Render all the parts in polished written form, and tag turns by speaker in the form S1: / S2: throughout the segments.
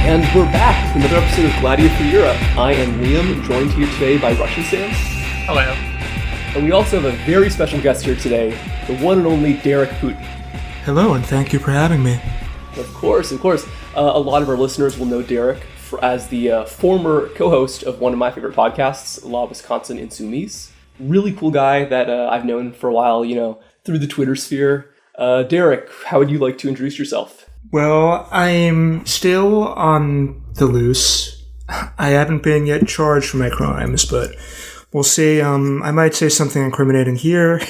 S1: And we're back with another episode of Gladiator for Europe. I am Liam, joined here today by Russian Sam.
S2: Hello.
S1: And we also have a very special guest here today, the one and only Derek Putin.
S3: Hello, and thank you for having me.
S1: Of course. A lot of our listeners will know Derek as the former co-host of one of my favorite podcasts, La Wisconsin Insoumise. Really cool guy that I've known for a while, through the Twitter sphere. Derek, how would you like to introduce yourself?
S3: Well, I'm still on the loose. I haven't been yet charged for my crimes, but we'll see. I might say something incriminating here.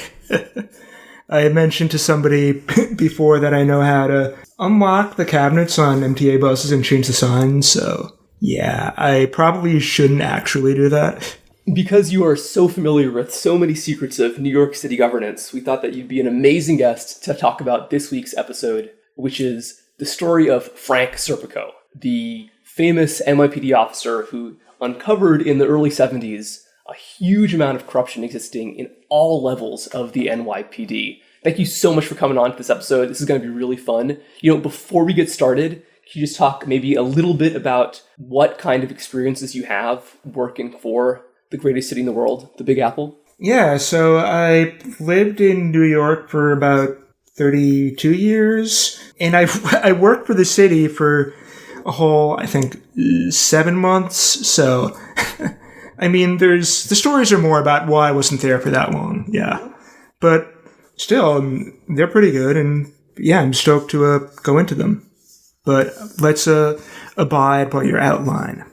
S3: I mentioned to somebody before that I know how to unlock the cabinets on MTA buses and change the signs, so yeah, I probably shouldn't actually do that.
S1: Because you are so familiar with so many secrets of New York City governance, we thought that you'd be an amazing guest to talk about this week's episode, which is the story of Frank Serpico, the famous NYPD officer who uncovered in the early 70s a huge amount of corruption existing in all levels of the NYPD. Thank you so much for coming on to this episode. This is going to be really fun. Before we get started, can you just talk maybe a little bit about what kind of experiences you have working for the greatest city in the world, the Big Apple?
S3: Yeah, so I lived in New York for about 32 years, and I worked for the city for a whole, I think, 7 months, so I mean, the stories are more about why I wasn't there for that long, yeah. But still, they're pretty good, and yeah, I'm stoked to go into them. But let's abide by your outline.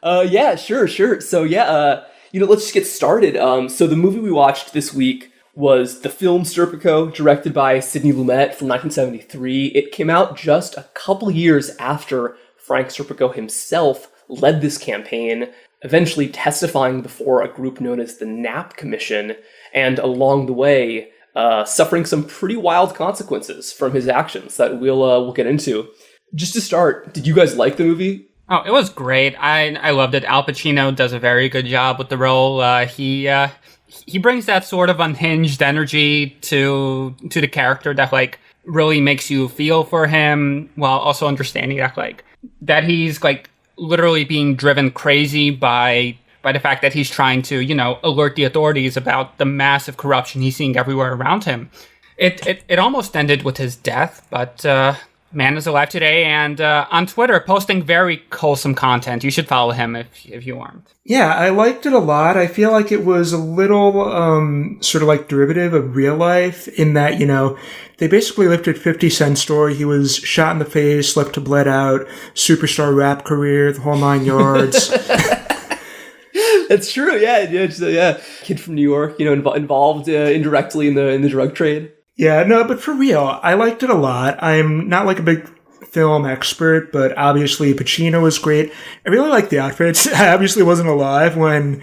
S1: Yeah, sure. So let's just get started. So the movie we watched this week was the film Serpico, directed by Sidney Lumet from 1973. It came out just a couple years after Frank Serpico himself led this campaign, eventually testifying before a group known as the Knapp Commission, and along the way, suffering some pretty wild consequences from his actions that we'll get into. Just to start, did you guys like the movie?
S2: Oh, it was great. I loved it. Al Pacino does a very good job with the role. He brings that sort of unhinged energy to the character that really makes you feel for him, while also understanding that he's literally being driven crazy by the fact that he's trying to alert the authorities about the massive corruption he's seeing everywhere around him. It almost ended with his death, but man is alive today and on Twitter posting very wholesome content. You should follow him if you aren't.
S3: Yeah, I liked it a lot. I feel like it was a little sort of derivative of real life in that, they basically lifted 50 Cent's story. He was shot in the face, left to bled out, superstar rap career, the whole 9 yards.
S1: That's true, yeah. Kid from New York, involved indirectly in the drug trade.
S3: Yeah, no, but for real, I liked it a lot. I'm not a big film expert, but obviously Pacino was great. I really liked the outfits. I obviously wasn't alive when,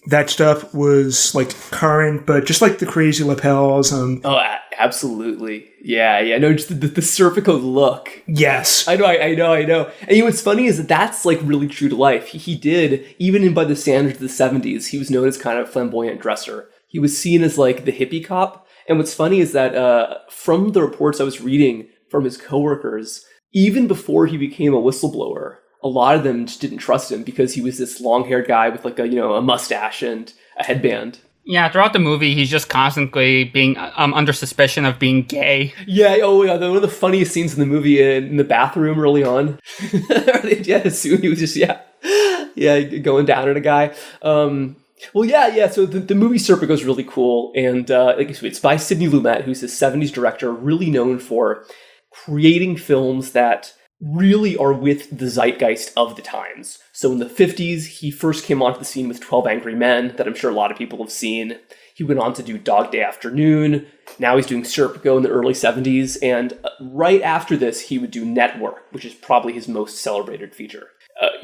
S3: that stuff was, current, but just, the crazy lapels.
S1: Oh, absolutely. Yeah, no, just the Serpico look.
S3: Yes.
S1: I know. And what's funny is that's, really true to life. He did, even by the standards of the 70s, he was known as kind of a flamboyant dresser. He was seen as, the hippie cop. And what's funny is that from the reports I was reading from his coworkers, even before he became a whistleblower, a lot of them just didn't trust him because he was this long-haired guy with a mustache and a headband.
S2: Yeah, throughout the movie, he's just constantly being under suspicion of being gay.
S1: Yeah, one of the funniest scenes in the movie in the bathroom early on. They assume he was just, going down at a guy. So the movie Serpico is really cool, and it's by Sidney Lumet, who's a 70s director, really known for creating films that really are with the zeitgeist of the times. So in the 50s, he first came onto the scene with 12 Angry Men, that I'm sure a lot of people have seen. He went on to do Dog Day Afternoon. Now he's doing Serpico in the early 70s, and right after this, he would do Network, which is probably his most celebrated feature.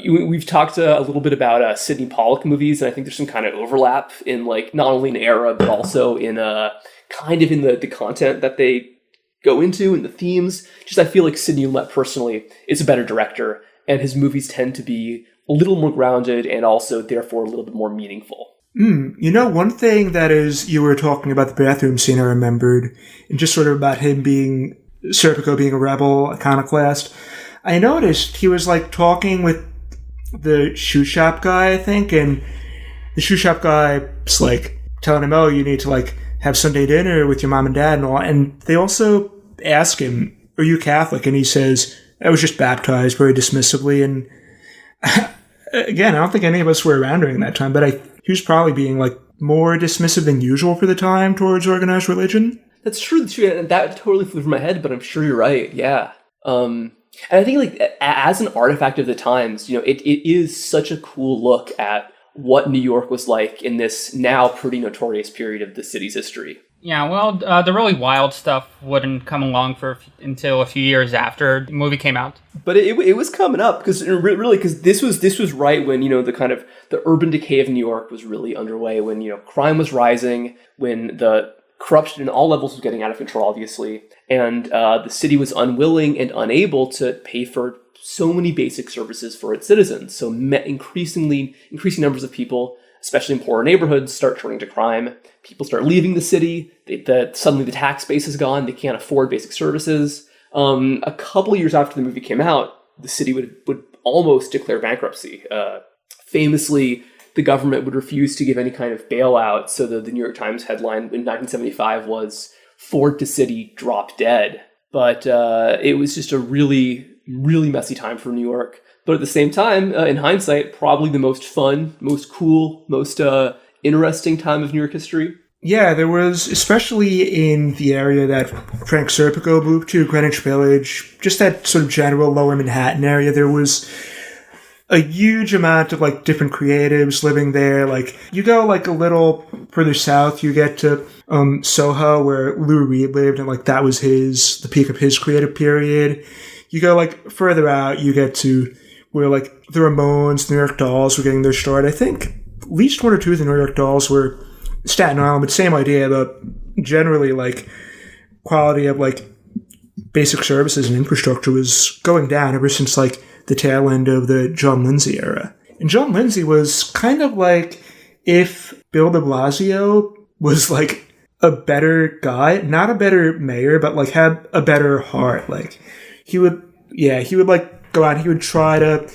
S1: We've talked a little bit about Sidney Pollack movies, and I think there's some kind of overlap in not only in era, but also in kind of in the content that they go into and the themes. Just I feel like Sidney Lumet personally is a better director, and his movies tend to be a little more grounded and also therefore a little bit more meaningful.
S3: One thing that is, you were talking about the bathroom scene, I remembered, and just sort of about him Serpico being a rebel, iconoclast. I noticed he was like talking with the shoe shop guy, I think, and the shoe shop guy's like telling him, oh, you need to like have Sunday dinner with your mom and dad and all. And they also ask him, are you Catholic? And he says, I was just baptized, very dismissively. And again, I don't think any of us were around during that time, but he was probably being like more dismissive than usual for the time towards organized religion.
S1: That's true. And that totally flew from my head, but I'm sure you're right. Yeah. And I think like as an artifact of the times, you know, it is such a cool look at what New York was like in this now pretty notorious period of the city's history.
S2: Yeah, well, the really wild stuff wouldn't come along until a few years after the movie came out.
S1: But it was coming up because this was right when, you know, the urban decay of New York was really underway, when, you know, crime was rising, when the corruption in all levels was getting out of control, obviously, and the city was unwilling and unable to pay for so many basic services for its citizens. So increasing numbers of people, especially in poorer neighborhoods, start turning to crime. People start leaving the city. Suddenly the tax base is gone. They can't afford basic services. A couple of years after the movie came out, the city would almost declare bankruptcy. Famously, the government would refuse to give any kind of bailout. So the New York Times headline in 1975 was "Ford to City Drop Dead." But it was just a really, really messy time for New York. But at the same time, in hindsight, probably the most fun, most cool, most interesting time of New York history.
S3: Yeah, there was, especially in the area that Frank Serpico moved to, Greenwich Village, just that sort of general lower Manhattan area, there was a huge amount of like different creatives living there. Like you go like a little further south, you get to Soho, where Lou Reed lived, and like that was the peak of his creative period. You go like further out, you get to where like the Ramones, the New York Dolls were getting their start. I think at least one or two of the New York Dolls were Staten Island, but same idea, but generally like quality of like basic services and infrastructure was going down ever since like the tail end of the John Lindsay era. And John Lindsay was kind of like if Bill de Blasio was like a better guy, not a better mayor, but like had a better heart. Like he would like go out, he would try to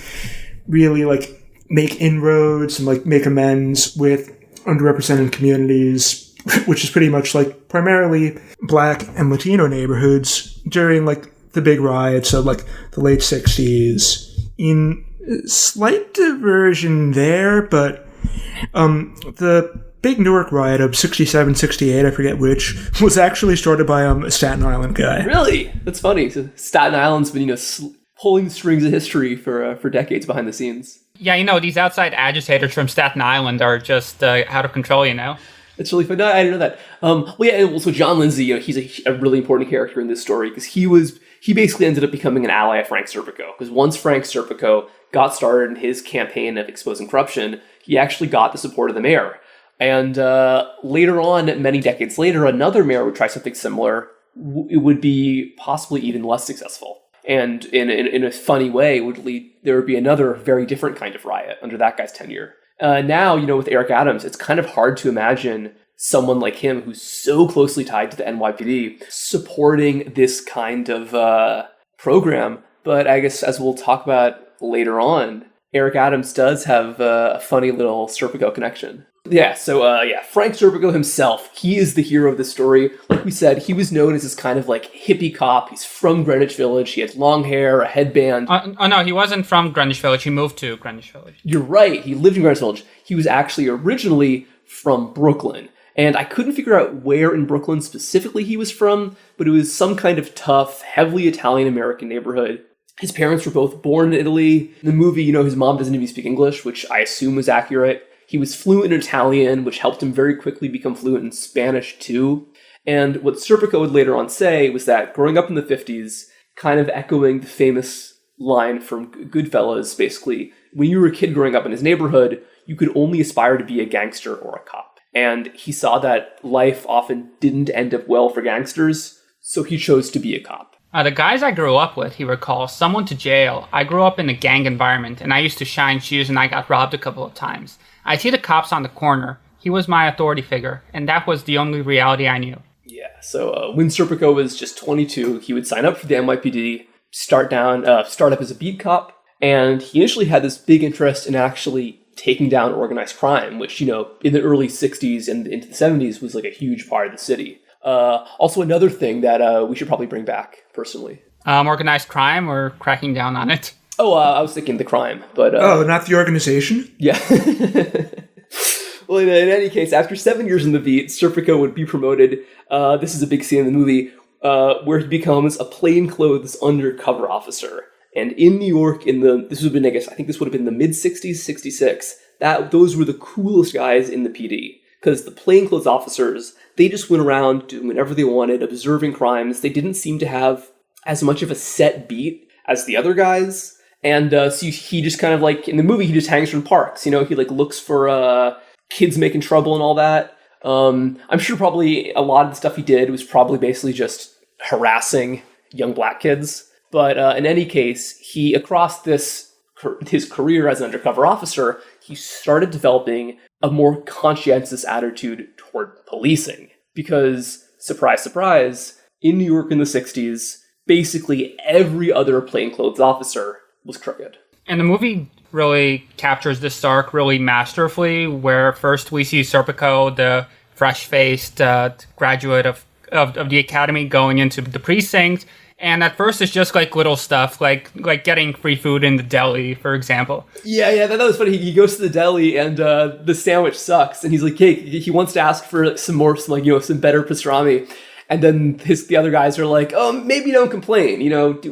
S3: really like make inroads and like make amends with underrepresented communities, which is pretty much like primarily Black and Latino neighborhoods during like the big riots of like the late 60s. In slight diversion there, but the big Newark riot of 67, 68, I forget which, was actually started by a Staten Island guy.
S1: Really? That's funny. So Staten Island's been, you know, pulling the strings of history for decades behind the scenes.
S2: Yeah, you know, these outside agitators from Staten Island are just out of control, you know?
S1: It's really fun. No, I didn't know that. Well, yeah, so John Lindsay, you know, he's a really important character in this story because he basically ended up becoming an ally of Frank Serpico. Because once Frank Serpico got started in his campaign of exposing corruption, he actually got the support of the mayor. And later on, many decades later, another mayor would try something similar. It would be possibly even less successful. And in a funny way, there would be another very different kind of riot under that guy's tenure. Now, you know, with Eric Adams, it's kind of hard to imagine someone like him who's so closely tied to the NYPD supporting this kind of program. But I guess as we'll talk about later on, Eric Adams does have a funny little Serpico connection. Yeah, so Frank Serpico himself, he is the hero of the story. Like we said, he was known as this kind of like hippie cop. He's from Greenwich Village. He has long hair, a headband.
S2: No, he wasn't from Greenwich Village. He moved to Greenwich Village.
S1: You're right. He lived in Greenwich Village. He was actually originally from Brooklyn. And I couldn't figure out where in Brooklyn specifically he was from, but it was some kind of tough, heavily Italian-American neighborhood. His parents were both born in Italy. In the movie, you know, his mom doesn't even speak English, which I assume was accurate. He was fluent in Italian, which helped him very quickly become fluent in Spanish, too. And what Serpico would later on say was that growing up in the 50s, kind of echoing the famous line from Goodfellas, basically, when you were a kid growing up in his neighborhood, you could only aspire to be a gangster or a cop. And he saw that life often didn't end up well for gangsters, so he chose to be a cop.
S2: The guys I grew up with, he recalls, some went to jail. I grew up in a gang environment, and I used to shine shoes, and I got robbed a couple of times. I'd see the cops on the corner. He was my authority figure, and that was the only reality I knew.
S1: Yeah, so when Serpico was just 22, he would sign up for the NYPD, start up as a beat cop. And he initially had this big interest in actually taking down organized crime, which, in the early 60s and into the 70s was like a huge part of the city. Also another thing that we should probably bring back, personally.
S2: Organized crime or cracking down on it?
S1: Oh, I was thinking the crime, but...
S3: not the organization?
S1: Yeah. Well, in any case, after 7 years in the beat, Serpico would be promoted. This is a big scene in the movie, where he becomes a plainclothes undercover officer. And in New York, I think this would have been the mid-60s, 66, those were the coolest guys in the PD. Because the plainclothes officers, they just went around doing whatever they wanted, observing crimes. They didn't seem to have as much of a set beat as the other guys. And so he just kind of like, in the movie, he just hangs from parks. He like looks for kids making trouble and all that. I'm sure probably a lot of the stuff he did was probably basically just harassing young black kids. But in any case, he, across his career as an undercover officer, he started developing a more conscientious attitude toward policing. Because, surprise, surprise, in New York in the 60s, basically every other plainclothes officer was crooked.
S2: And the movie really captures this arc really masterfully, where first we see Serpico, the fresh-faced graduate of the academy, going into the precinct. And at first it's just like little stuff, like getting free food in the deli, for example. Yeah,
S1: that was funny. He goes to the deli and the sandwich sucks. And he's like, hey, he wants to ask for some better pastrami. And then the other guys are like, oh, maybe don't complain.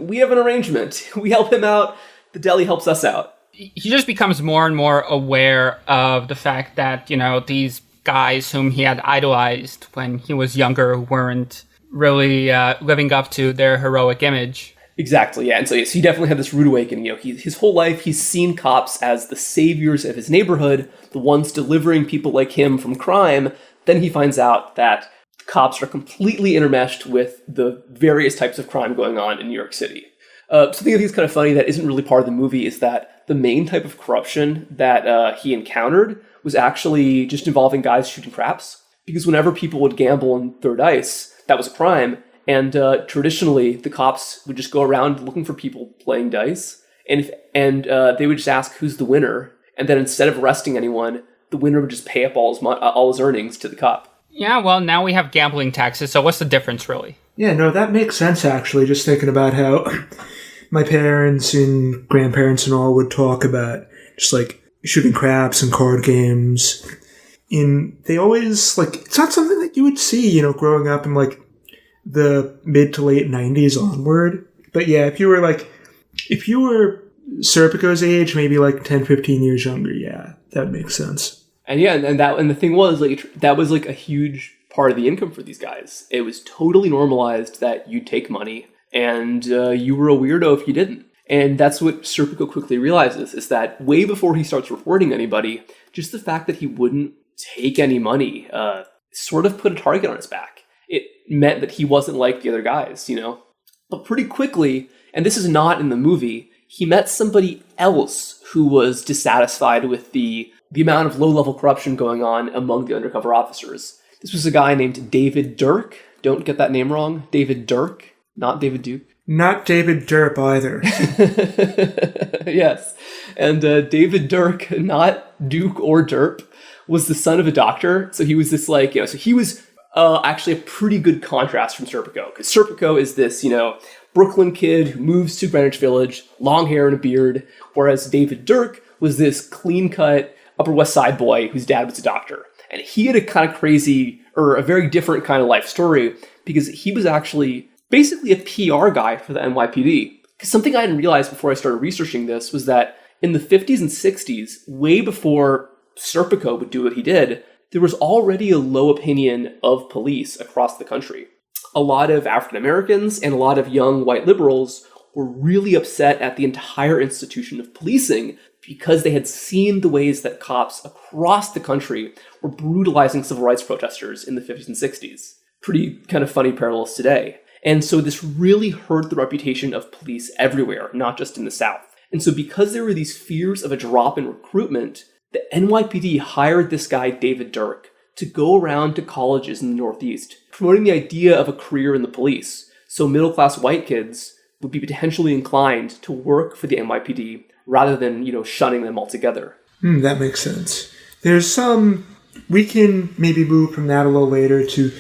S1: We have an arrangement. We help him out. The deli helps us out.
S2: He just becomes more and more aware of the fact that, these guys whom he had idolized when he was younger weren't really living up to their heroic image.
S1: Exactly, yeah. And so he definitely had this rude awakening. His whole life, he's seen cops as the saviors of his neighborhood, the ones delivering people like him from crime. Then he finds out that cops are completely intermeshed with the various types of crime going on in New York City. Something I think is kind of funny that isn't really part of the movie is that the main type of corruption that he encountered was actually just involving guys shooting craps. Because whenever people would gamble and throw dice, that was a crime. And traditionally, the cops would just go around looking for people playing dice. And they would just ask who's the winner. And then instead of arresting anyone, the winner would just pay up all his earnings to the cop.
S2: Yeah, well, now we have gambling taxes, so what's the difference, really?
S3: Yeah, no, that makes sense, actually, just thinking about how my parents and grandparents and all would talk about just, like, shooting craps and card games. And they always, like, it's not something that you would see, growing up in, like, the mid to late 90s onward. But yeah, if you were Serpico's age, maybe, like, 10, 15 years younger, yeah, that makes sense.
S1: And yeah, and the thing was, like, that was like a huge part of the income for these guys. It was totally normalized that you take money, and you were a weirdo if you didn't. And that's what Serpico quickly realizes, is that way before he starts reporting anybody, just the fact that he wouldn't take any money sort of put a target on his back. It meant that he wasn't like the other guys, But pretty quickly, and this is not in the movie, he met somebody else who was dissatisfied with the amount of low-level corruption going on among the undercover officers. This was a guy named David Dirk. Don't get that name wrong. David Dirk, not David Duke.
S3: Not David Derp either.
S1: Yes. And David Dirk, not Duke or Derp, was the son of a doctor. So he was this so he was actually a pretty good contrast from Serpico. Because Serpico is this, Brooklyn kid who moves to Greenwich Village, long hair and a beard. Whereas David Dirk was this clean-cut Upper West Side boy whose dad was a doctor. And he had a kind of crazy, or a very different kind of life story, because he was actually basically a PR guy for the NYPD. Because something I didn't realize before I started researching this was that in the 50s and 60s, way before Serpico would do what he did, there was already a low opinion of police across the country. A lot of African Americans and a lot of young white liberals were really upset at the entire institution of policing because they had seen the ways that cops across the country were brutalizing civil rights protesters in the 50s and 60s. Pretty kind of funny parallels today. And so this really hurt the reputation of police everywhere, not just in the South. And so because there were these fears of a drop in recruitment, the NYPD hired this guy, David Dirk, to go around to colleges in the Northeast, promoting the idea of a career in the police. So middle-class white kids would be potentially inclined to work for the NYPD rather than, shunning them altogether.
S3: That makes sense. There's some... We can maybe move from that a little later to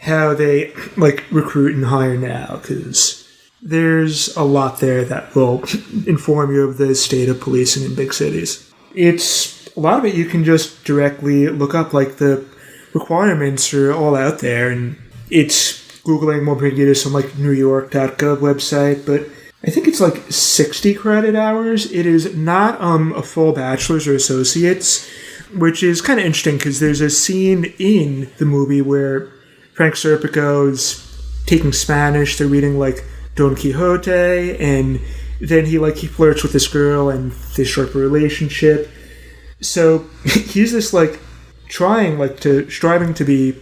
S3: how they, recruit and hire now, because there's a lot there that will inform you of the state of policing in big cities. A lot of it you can just directly look up, the requirements are all out there, and it's Googling will bring you to some, NewYork.gov website, but I think it's 60 credit hours. It is not a full bachelor's or associate's, which is kind of interesting because there's a scene in the movie where Frank Serpico is taking Spanish. They're reading Don Quixote, and then he flirts with this girl and they start a relationship. So he's this striving to be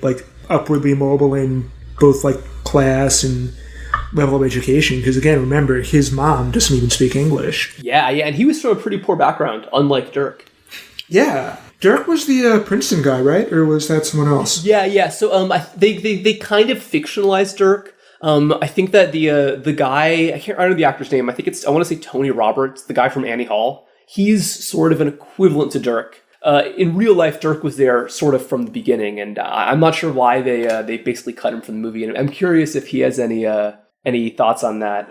S3: upwardly mobile in both class and level of education, because again, remember, his mom doesn't even speak English.
S1: Yeah, and he was from a pretty poor background, unlike Dirk.
S3: Yeah. Dirk was the Princeton guy, right? Or was that someone else?
S1: Yeah. So they kind of fictionalized Dirk. I think that the guy, I can't remember the actor's name. I want to say Tony Roberts, the guy from Annie Hall. He's sort of an equivalent to Dirk. In real life, Dirk was there sort of from the beginning, and I'm not sure why they basically cut him from the movie. And I'm curious if he has any thoughts on that.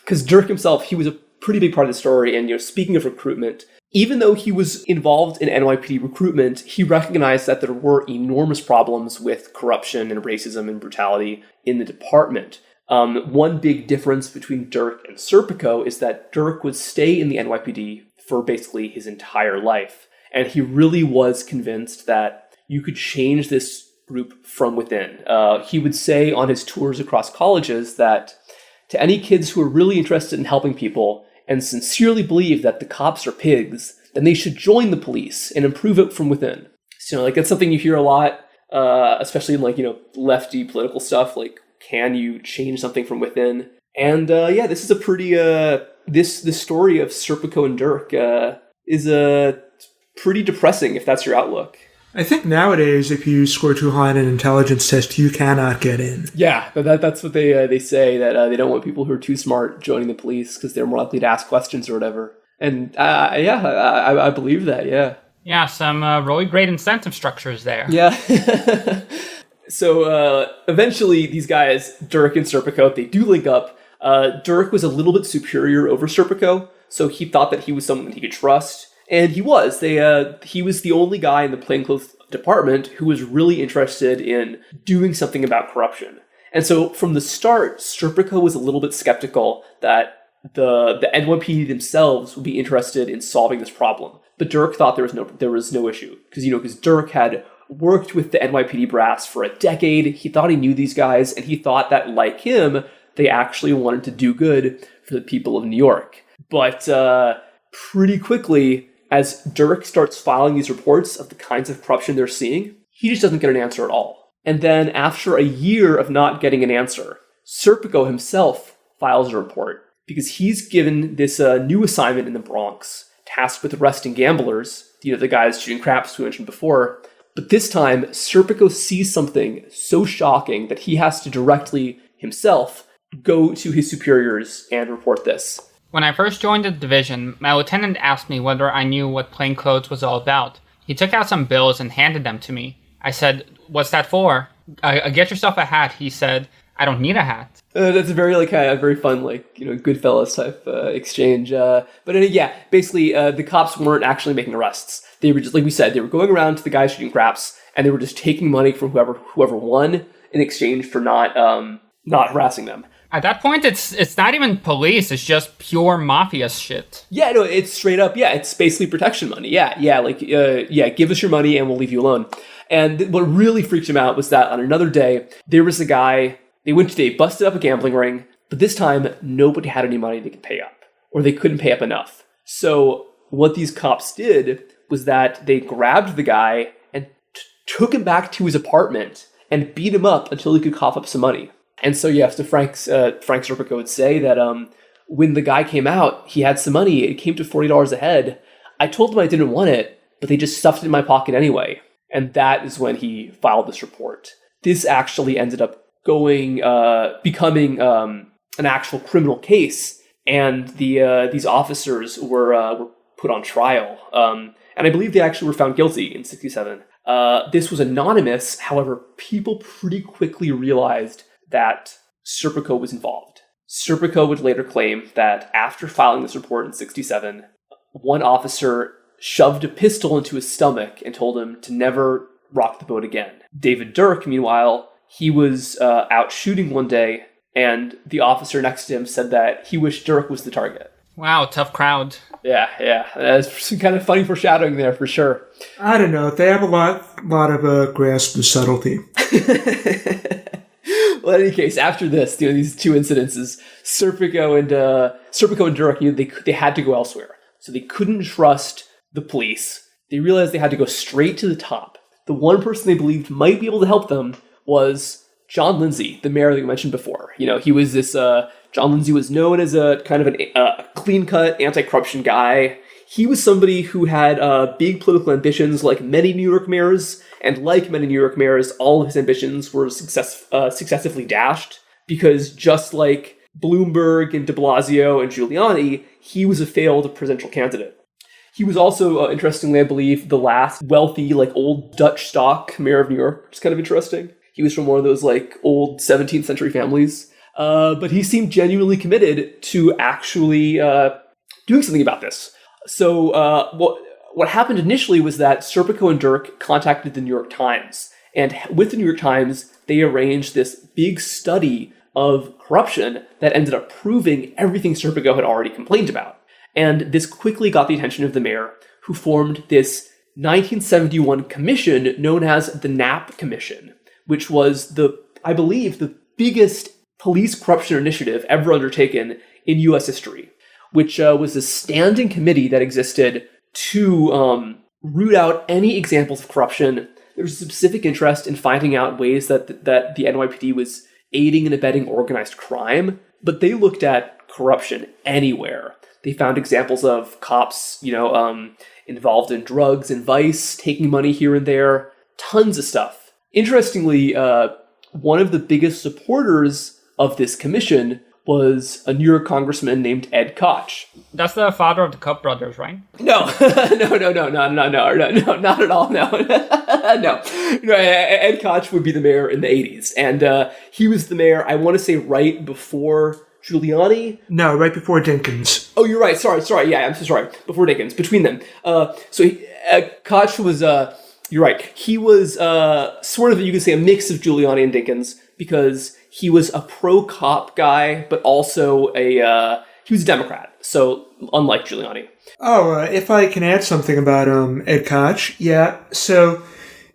S1: Because Dirk himself, he was a pretty big part of the story. And speaking of recruitment, even though he was involved in NYPD recruitment, he recognized that there were enormous problems with corruption and racism and brutality in the department. One big difference between Dirk and Serpico is that Dirk would stay in the NYPD for basically his entire life. And he really was convinced that you could change this group from within. He would say on his tours across colleges that to any kids who are really interested in helping people and sincerely believe that the cops are pigs, then they should join the police and improve it from within. So, that's something you hear a lot, especially in, lefty political stuff, can you change something from within? And, this is a pretty, this story of Serpico and Dirk is pretty depressing if that's your outlook.
S3: I think nowadays, if you score too high on an intelligence test, you cannot get in.
S1: Yeah, but that's what they say, that they don't want people who are too smart joining the police because they're more likely to ask questions or whatever. And I believe that, yeah.
S2: Yeah, some really great incentive structures there.
S1: Yeah. So eventually these guys, Dirk and Serpico, they do link up. Dirk was a little bit superior over Serpico, so he thought that he was someone he could trust. And he was. He was the only guy in the plainclothes department who was really interested in doing something about corruption. And so from the start, Serpico was a little bit skeptical that the NYPD themselves would be interested in solving this problem. But Dirk thought there was no issue. Because Dirk had worked with the NYPD brass for a decade. He thought he knew these guys, and he thought that, like him, they actually wanted to do good for the people of New York. But pretty quickly, as Dirk starts filing these reports of the kinds of corruption they're seeing, he just doesn't get an answer at all. And then after a year of not getting an answer, Serpico himself files a report because he's given this new assignment in the Bronx, tasked with arresting gamblers, the guys shooting craps we mentioned before. But this time, Serpico sees something so shocking that he has to directly himself go to his superiors and report this.
S2: When I first joined the division, my lieutenant asked me whether I knew what plainclothes was all about. He took out some bills and handed them to me. I said, "What's that for?" "Get yourself a hat," he said. "I don't need a hat."
S1: That's a very a very fun Goodfellas type exchange. Basically the cops weren't actually making arrests. They were just, like we said, they were going around to the guys shooting craps, and they were just taking money from whoever won in exchange for not harassing them.
S2: At that point, it's not even police. It's just pure mafia shit.
S1: Yeah, no, it's straight up. Yeah, it's basically protection money. Give us your money and we'll leave you alone. And what really freaked him out was that on another day, there was a guy, they busted up a gambling ring, but this time nobody had any money they could pay up, or they couldn't pay up enough. So what these cops did was that they grabbed the guy and took him back to his apartment and beat him up until he could cough up some money. And so, Frank Serpico would say that when the guy came out, he had some money. It came to $40 a head. I told them I didn't want it, but they just stuffed it in my pocket anyway. And that is when he filed this report. This actually ended up becoming an actual criminal case, and these officers were put on trial. And I believe they actually were found guilty in 1967. This was anonymous. However, people pretty quickly realized that Serpico was involved. Serpico would later claim that after filing this report in 1967, one officer shoved a pistol into his stomach and told him to never rock the boat again. David Dirk, meanwhile, he was out shooting one day, and the officer next to him said that he wished Dirk was the target.
S2: Wow, tough crowd.
S1: Yeah. That's some kind of funny foreshadowing there, for sure.
S3: I don't know. They have a lot of grasp of subtlety.
S1: Well, in any case, after this, these two incidences, Serpico and Dirk, they had to go elsewhere. So they couldn't trust the police. They realized they had to go straight to the top. The one person they believed might be able to help them was John Lindsay, the mayor that we mentioned before. He was this, John Lindsay was known as a kind of a clean-cut anti-corruption guy. He was somebody who had big political ambitions like many New York mayors, and like many New York mayors, all of his ambitions were successively dashed, because just like Bloomberg and de Blasio and Giuliani, he was a failed presidential candidate. He was also, interestingly, I believe, the last wealthy, old Dutch stock mayor of New York, which is kind of interesting. He was from one of those, old 17th century families. But he seemed genuinely committed to actually doing something about this. So what happened initially was that Serpico and Dirk contacted the New York Times. And with the New York Times, they arranged this big study of corruption that ended up proving everything Serpico had already complained about. And this quickly got the attention of the mayor, who formed this 1971 commission known as the Knapp Commission, which was I believe, the biggest police corruption initiative ever undertaken in U.S. history, which was a standing committee that existed to root out any examples of corruption. There was a specific interest in finding out ways that the NYPD was aiding and abetting organized crime, but they looked at corruption anywhere. They found examples of cops, involved in drugs and vice, taking money here and there, tons of stuff. Interestingly, one of the biggest supporters of this commission was a New York congressman named Ed Koch.
S2: That's the father of the Koch brothers, right?
S1: No, not at all, no. No, Ed Koch would be the mayor in the 80s, and he was the mayor, I want to say, right before Giuliani?
S3: No, right before Dinkins.
S1: Oh, you're right. Sorry. Yeah, I'm so sorry. Before Dinkins. Between them. Koch was, you're right. He was sort of, you could say, a mix of Giuliani and Dinkins, because he was a pro-cop guy, but also he was a Democrat. So, unlike Giuliani.
S3: Oh, if I can add something about Ed Koch. Yeah, so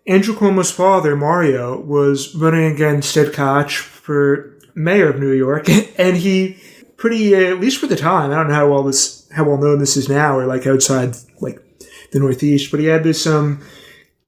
S3: Andrew Cuomo's father, Mario, was running against Ed Koch for mayor of New York, and he at least for the time, I don't know how well known this is now, or outside the Northeast, but he had this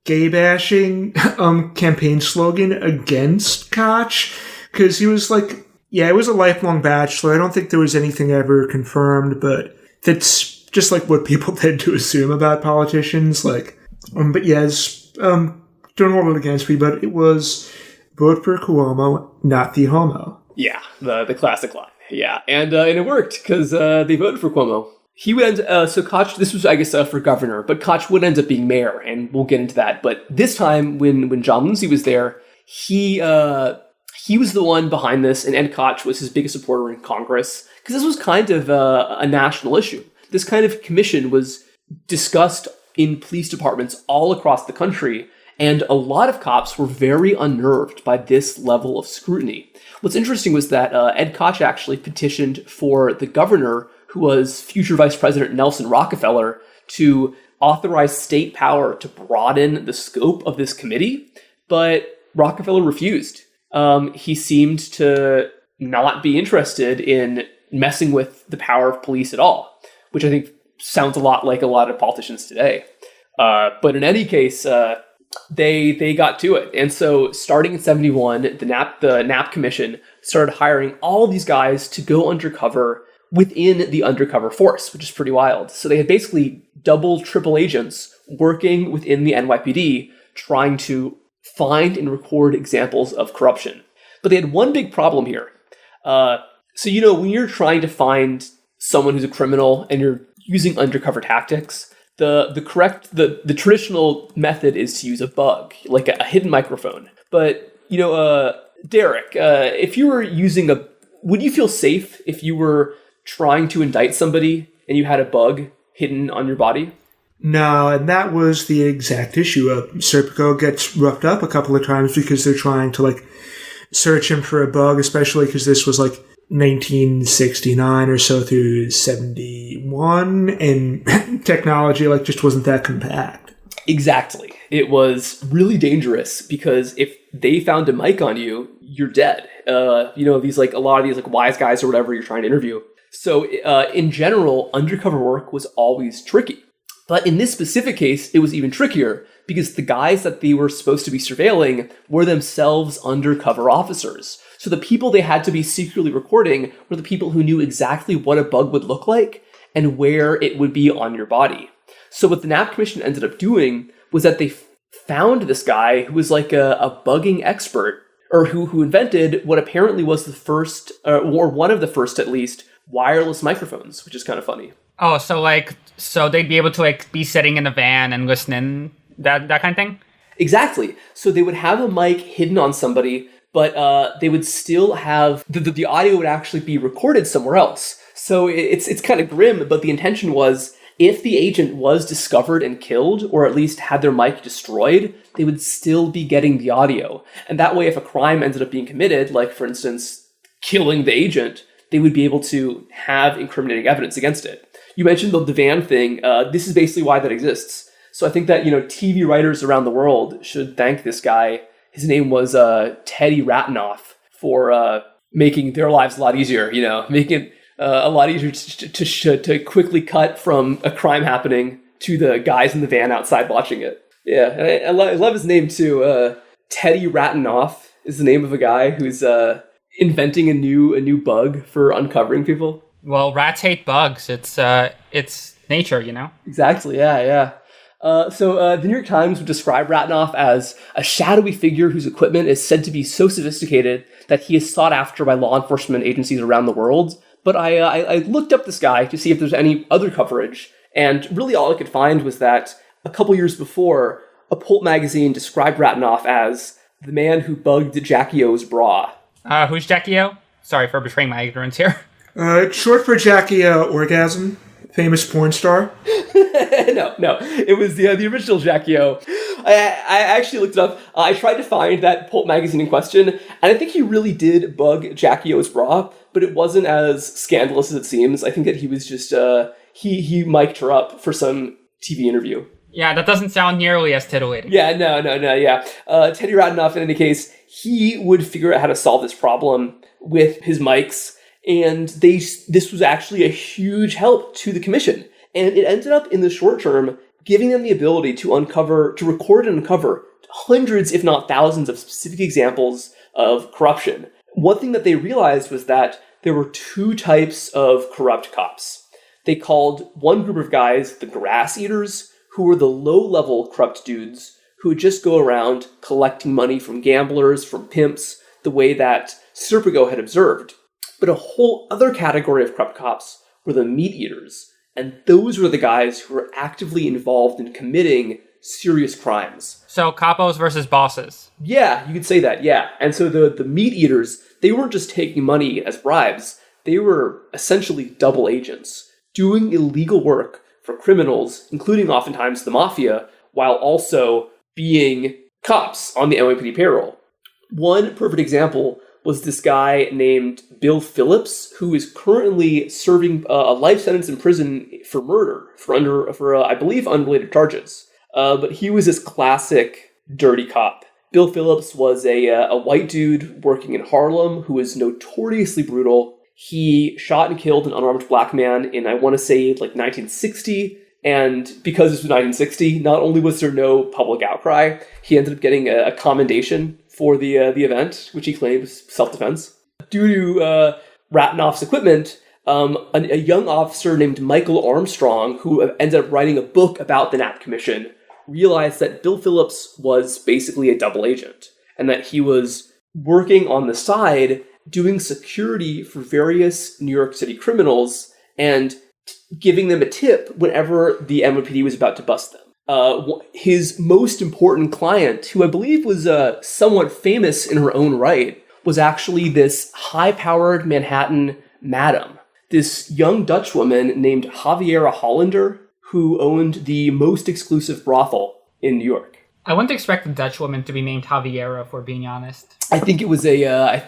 S3: gay bashing campaign slogan against Koch, because he was it was a lifelong bachelor. I don't think there was anything ever confirmed, but that's just what people tend to assume about politicians. But yes, don't hold it against me, but it was vote for Cuomo, not the homo.
S1: Yeah, the classic line. Yeah, and it worked, because they voted for Cuomo. He would so Koch, this was, I guess, for governor, but Koch would end up being mayor, and we'll get into that. But this time, when John Lindsay was there, he was the one behind this, and Ed Koch was his biggest supporter in Congress, because this was kind of a national issue. This kind of commission was discussed in police departments all across the country, and a lot of cops were very unnerved by this level of scrutiny. What's interesting was that Ed Koch actually petitioned for the governor, who was future Vice President Nelson Rockefeller, to authorize state power to broaden the scope of this committee, but Rockefeller refused. He seemed to not be interested in messing with the power of police at all, which I think sounds a lot like a lot of politicians today. But in any case, they got to it. And so starting in 71, the Knapp Commission started hiring all these guys to go undercover within the undercover force, which is pretty wild. So they had basically double, triple agents working within the NYPD trying to find and record examples of corruption. But they had one big problem here. So, when you're trying to find someone who's a criminal and you're using undercover tactics, the traditional method is to use a bug, like a hidden microphone. But, Derek, if you were would you feel safe if you were trying to indict somebody and you had a bug hidden on your body?
S3: No, and that was the exact issue. Serpico gets roughed up a couple of times because they're trying to, search him for a bug, especially because this was, 1969 or so through 71, and technology, just wasn't that compact.
S1: Exactly. It was really dangerous because if they found a mic on you, you're dead. These, a lot of these, wise guys or whatever you're trying to interview. So, in general, undercover work was always tricky. But in this specific case, it was even trickier because the guys that they were supposed to be surveilling were themselves undercover officers. So the people they had to be secretly recording were the people who knew exactly what a bug would look like and where it would be on your body. So what the Knapp Commission ended up doing was that they found this guy who was like a bugging expert, or who invented what apparently was the first, or one of the first at least, wireless microphones, which is kind of funny.
S2: Oh, so they'd be able to be sitting in a van and listening, that kind of thing?
S1: Exactly. So they would have a mic hidden on somebody, but they would still have the audio would actually be recorded somewhere else. So it's kind of grim, but the intention was if the agent was discovered and killed, or at least had their mic destroyed, they would still be getting the audio. And that way, if a crime ended up being committed, like for instance, killing the agent, they would be able to have incriminating evidence against it. You mentioned the van thing. This is basically why that exists. So I think that, TV writers around the world should thank this guy. His name was Teddy Ratanoff for making their lives a lot easier, making it a lot easier to quickly cut from a crime happening to the guys in the van outside watching it. Yeah, and I love his name too. Teddy Ratanoff is the name of a guy who's inventing a new bug for uncovering people.
S2: Well, rats hate bugs. It's nature,
S1: Exactly. Yeah. So the New York Times would describe Ratanoff as a shadowy figure whose equipment is said to be so sophisticated that he is sought after by law enforcement agencies around the world. But I looked up this guy to see if there's any other coverage, and really all I could find was that a couple years before, a Pulp magazine described Ratanoff as the man who bugged Jackie O's bra.
S2: Who's Jackie O? Sorry for betraying my ignorance here.
S3: Short for Jackie Orgasm, famous porn star.
S1: No, it was the original Jackie O. I actually looked it up. I tried to find that Pulp magazine in question, and I think he really did bug Jackie O's bra, but it wasn't as scandalous as it seems. I think that he was just, he mic'd her up for some TV interview.
S2: Yeah, that doesn't sound nearly as titillating.
S1: Yeah, no, yeah. Teddy Ratanoff, in any case, he would figure out how to solve this problem with his mics, and this was actually a huge help to the commission. And it ended up, in the short term, giving them the ability to record and uncover hundreds, if not thousands, of specific examples of corruption. One thing that they realized was that there were two types of corrupt cops. They called one group of guys the grass eaters, who were the low-level corrupt dudes who would just go around collecting money from gamblers, from pimps, the way that Serpico had observed. But a whole other category of corrupt cops were the meat eaters, and those were the guys who were actively involved in committing serious crimes.
S2: So capos versus bosses.
S1: Yeah, you could say that, yeah. And so the meat eaters, they weren't just taking money as bribes, they were essentially double agents, doing illegal work for criminals, including oftentimes the mafia, while also being cops on the NYPD payroll. One perfect example was this guy named Bill Phillips, who is currently serving a life sentence in prison for murder, for I believe, unrelated charges. But he was this classic dirty cop. Bill Phillips was a white dude working in Harlem who was notoriously brutal. He shot and killed an unarmed black man in, I want to say, 1960. And because this was 1960, not only was there no public outcry, he ended up getting a commendation for the event, which he claimed was self-defense. Due to Ratanoff's equipment, a young officer named Michael Armstrong, who ended up writing a book about the Knapp Commission, realized that Bill Phillips was basically a double agent, and that he was working on the side doing security for various New York City criminals and giving them a tip whenever the NYPD was about to bust them. His most important client, who I believe was somewhat famous in her own right, was actually this high-powered Manhattan madam, this young Dutch woman named Javiera Hollander, who owned the most exclusive brothel in New York.
S2: I wouldn't expect a Dutch woman to be named Javiera, if we're being honest.
S1: I think it was a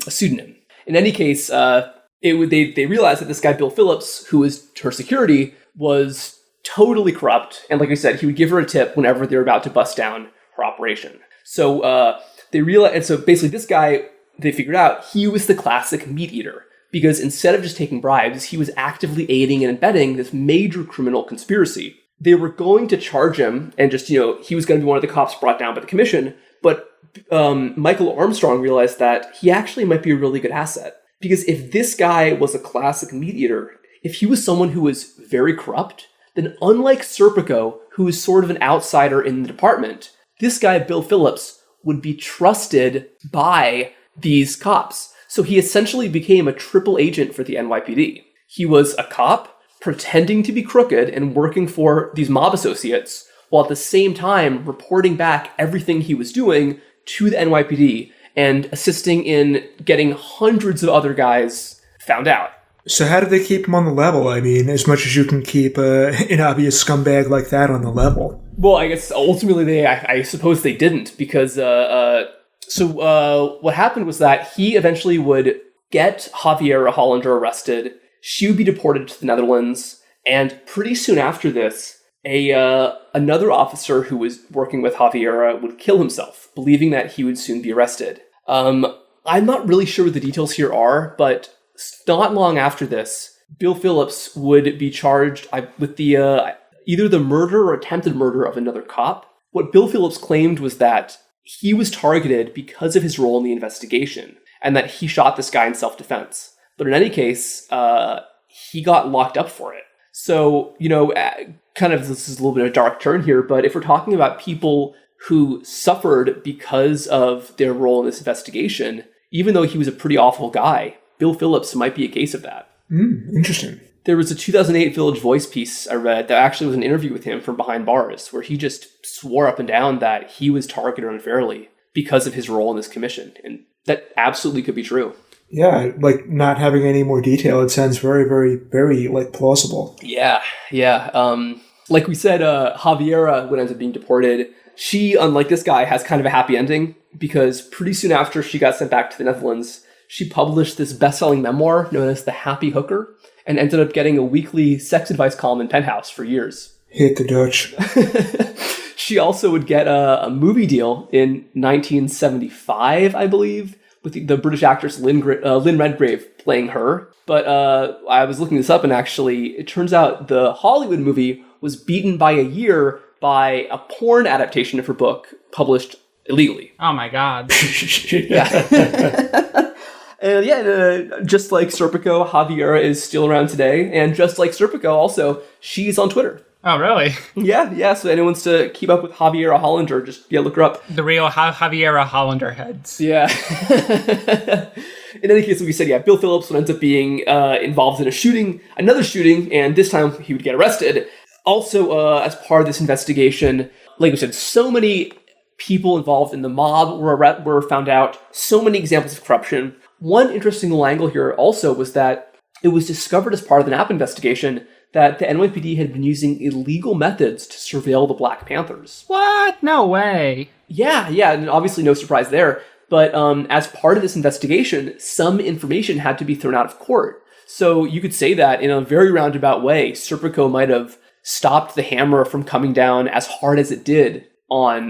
S1: pseudonym. In any case, they realized that this guy Bill Phillips, who was her security, was totally corrupt, and like I said, he would give her a tip whenever they were about to bust down her operation. So they realized, and so basically this guy, they figured out, he was the classic meat eater, because instead of just taking bribes, he was actively aiding and abetting this major criminal conspiracy. They were going to charge him, and just, he was going to be one of the cops brought down by the commission, but Michael Armstrong realized that he actually might be a really good asset. Because if this guy was a classic meat eater, if he was someone who was very corrupt, then unlike Serpico, who is sort of an outsider in the department, this guy, Bill Phillips, would be trusted by these cops. So he essentially became a triple agent for the NYPD. He was a cop, pretending to be crooked and working for these mob associates, while at the same time reporting back everything he was doing to the NYPD and assisting in getting hundreds of other guys found out.
S3: So how did they keep him on the level? I mean, as much as you can keep an obvious scumbag like that on the level.
S1: Well, I guess ultimately I suppose they didn't, because what happened was that he eventually would get Javiera Hollander arrested. She would be deported to the Netherlands, and pretty soon after this, another officer who was working with Javiera would kill himself, believing that he would soon be arrested. I'm not really sure what the details here are, but not long after this, Bill Phillips would be charged with the either the murder or attempted murder of another cop. What Bill Phillips claimed was that he was targeted because of his role in the investigation, and that he shot this guy in self-defense. But in any case, he got locked up for it. So, kind of, this is a little bit of a dark turn here, but if we're talking about people who suffered because of their role in this investigation, even though he was a pretty awful guy, Bill Phillips might be a case of that.
S3: Interesting.
S1: There was a 2008 Village Voice piece I read that actually was an interview with him from behind bars, where he just swore up and down that he was targeted unfairly because of his role in this commission. And that absolutely could be true.
S3: Yeah, like not having any more detail, it sounds very, very, very plausible.
S1: Yeah. Like we said, Javiera, when ends up being deported, she, unlike this guy, has kind of a happy ending, because pretty soon after she got sent back to the Netherlands, she published this best-selling memoir known as The Happy Hooker, and ended up getting a weekly sex advice column in Penthouse for years.
S3: Hate the Dutch.
S1: She also would get a movie deal in 1975, I believe, with the British actress Lynn Redgrave playing her. But I was looking this up, and actually, it turns out the Hollywood movie was beaten by a year by a porn adaptation of her book published illegally.
S2: Oh my god.
S1: Yeah. And just like Serpico, Javiera is still around today. And just like Serpico also, she's on Twitter.
S2: Oh, really?
S1: Yeah. So anyone wants to keep up with Javiera Hollander, just look her up.
S2: The real Javiera Hollander heads.
S1: Yeah. In any case, like we said, Bill Phillips would end up being involved in another shooting, and this time he would get arrested. Also, as part of this investigation, like we said, so many people involved in the mob were found out, so many examples of corruption. One interesting little angle here also was that it was discovered as part of the Knapp investigation that the NYPD had been using illegal methods to surveil the Black Panthers.
S2: What? No way.
S1: Yeah, and obviously no surprise there. But as part of this investigation, some information had to be thrown out of court. So you could say that in a very roundabout way, Serpico might have stopped the hammer from coming down as hard as it did on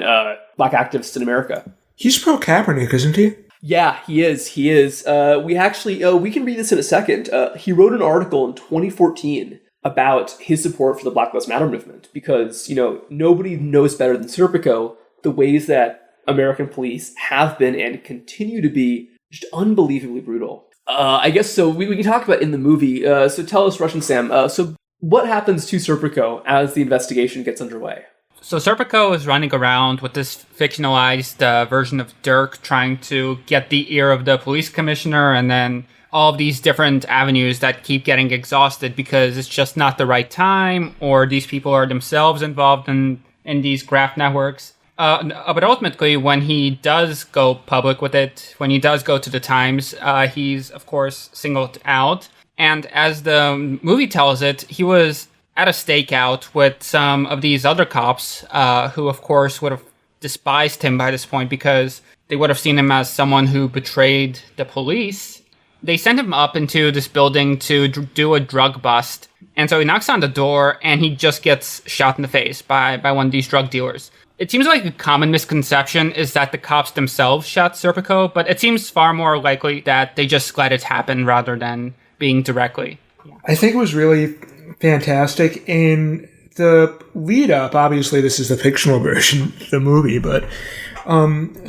S1: Black activists in America.
S3: He's pro-Kaepernick, isn't he?
S1: Yeah, he is. We can read this in a second. He wrote an article in 2014 about his support for the Black Lives Matter movement, because, nobody knows better than Serpico the ways that American police have been and continue to be just unbelievably brutal. I guess so. We can talk about in the movie. So tell us, Russian Sam. So what happens to Serpico as the investigation gets underway?
S2: So Serpico is running around with this fictionalized version of Dirk, trying to get the ear of the police commissioner, and then all of these different avenues that keep getting exhausted because it's just not the right time, or these people are themselves involved in these graft networks. But ultimately, when he does go public with it, when he does go to the Times, he's, of course, singled out. And as the movie tells it, he was at a stakeout with some of these other cops who, of course, would have despised him by this point because they would have seen him as someone who betrayed the police. They sent him up into this building to do a drug bust. And so he knocks on the door and he just gets shot in the face by one of these drug dealers. It seems like a common misconception is that the cops themselves shot Serpico, but it seems far more likely that they just let it happen rather than being directly. Yeah.
S3: I think it was really fantastic. In the lead up, obviously this is the fictional version of the movie, but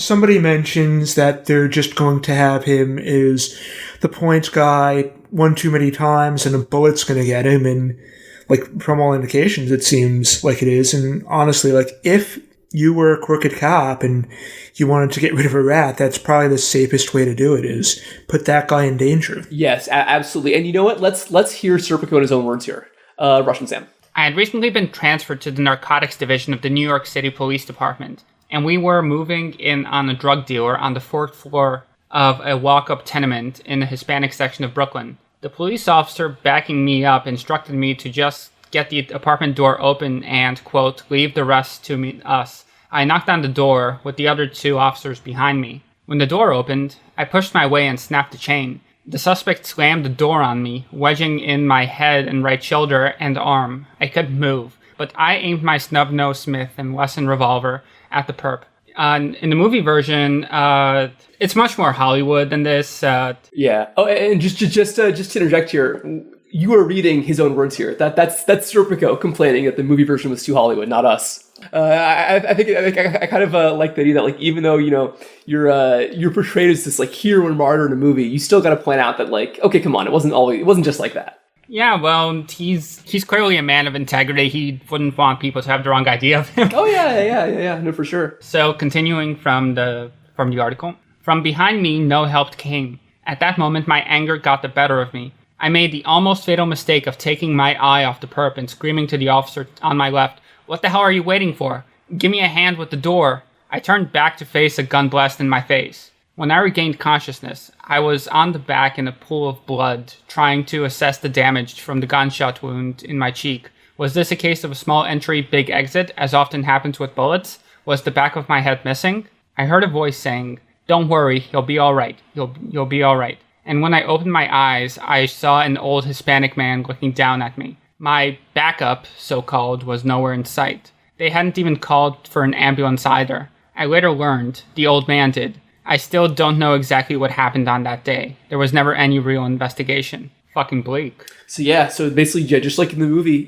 S3: somebody mentions that they're just going to have him as the points guy one too many times and a bullet's going to get him. And like from all indications, it seems like it is. And honestly, like if you were a crooked cop and you wanted to get rid of a rat, that's probably the safest way to do it, is put that guy in danger.
S1: Yes, absolutely. And you know what? Let's hear Serpico in his own words here. Russian Sam.
S2: I had recently been transferred to the narcotics division of the New York City Police Department, and we were moving in on a drug dealer on the 4th floor of a walk-up tenement in the Hispanic section of Brooklyn. The police officer backing me up instructed me to just get the apartment door open and, quote, leave the rest to us. I knocked on the door with the other 2 officers behind me. When the door opened, I pushed my way and snapped the chain. The suspect slammed the door on me, wedging in my head and right shoulder and arm. I couldn't move, but I aimed my snub-nosed Smith & Wesson revolver at the perp. In the movie version, it's much more Hollywood than this.
S1: Yeah. Oh, and just to interject here, you are reading his own words here. That's Serpico complaining that the movie version was too Hollywood, not us. I think I kind of like the idea that, like, even though, you know, you're portrayed as this like hero and martyr in a movie, you still got to point out that, like, okay, come on, it wasn't just like that.
S2: Yeah, well, he's clearly a man of integrity. He wouldn't want people to have the wrong idea of him.
S1: Oh yeah, no, for sure.
S2: So continuing from the article, from behind me, no help came. At that moment, my anger got the better of me. I made the almost fatal mistake of taking my eye off the perp and screaming to the officer on my left, "What the hell are you waiting for? Give me a hand with the door." I turned back to face a gun blast in my face. When I regained consciousness, I was on the back in a pool of blood, trying to assess the damage from the gunshot wound in my cheek. Was this a case of a small entry, big exit, as often happens with bullets? Was the back of my head missing? I heard a voice saying, "Don't worry, you'll be all right. You'll be all right." And when I opened my eyes, I saw an old Hispanic man looking down at me. My backup, so-called, was nowhere in sight. They hadn't even called for an ambulance either. I later learned, the old man did. I still don't know exactly what happened on that day. There was never any real investigation. Fucking bleak.
S1: So basically, yeah, just like in the movie,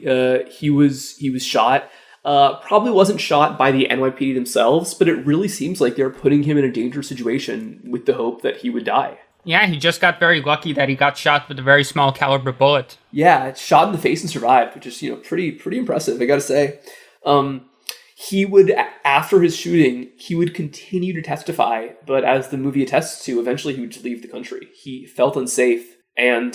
S1: he was shot. Probably wasn't shot by the NYPD themselves, but it really seems like they're putting him in a dangerous situation with the hope that he would die.
S2: Yeah, he just got very lucky that he got shot with a very small caliber bullet.
S1: Yeah, shot in the face and survived, which is, you know, pretty impressive, I gotta say. He would, after his shooting, he would continue to testify, but as the movie attests to, eventually he would just leave the country. He felt unsafe, and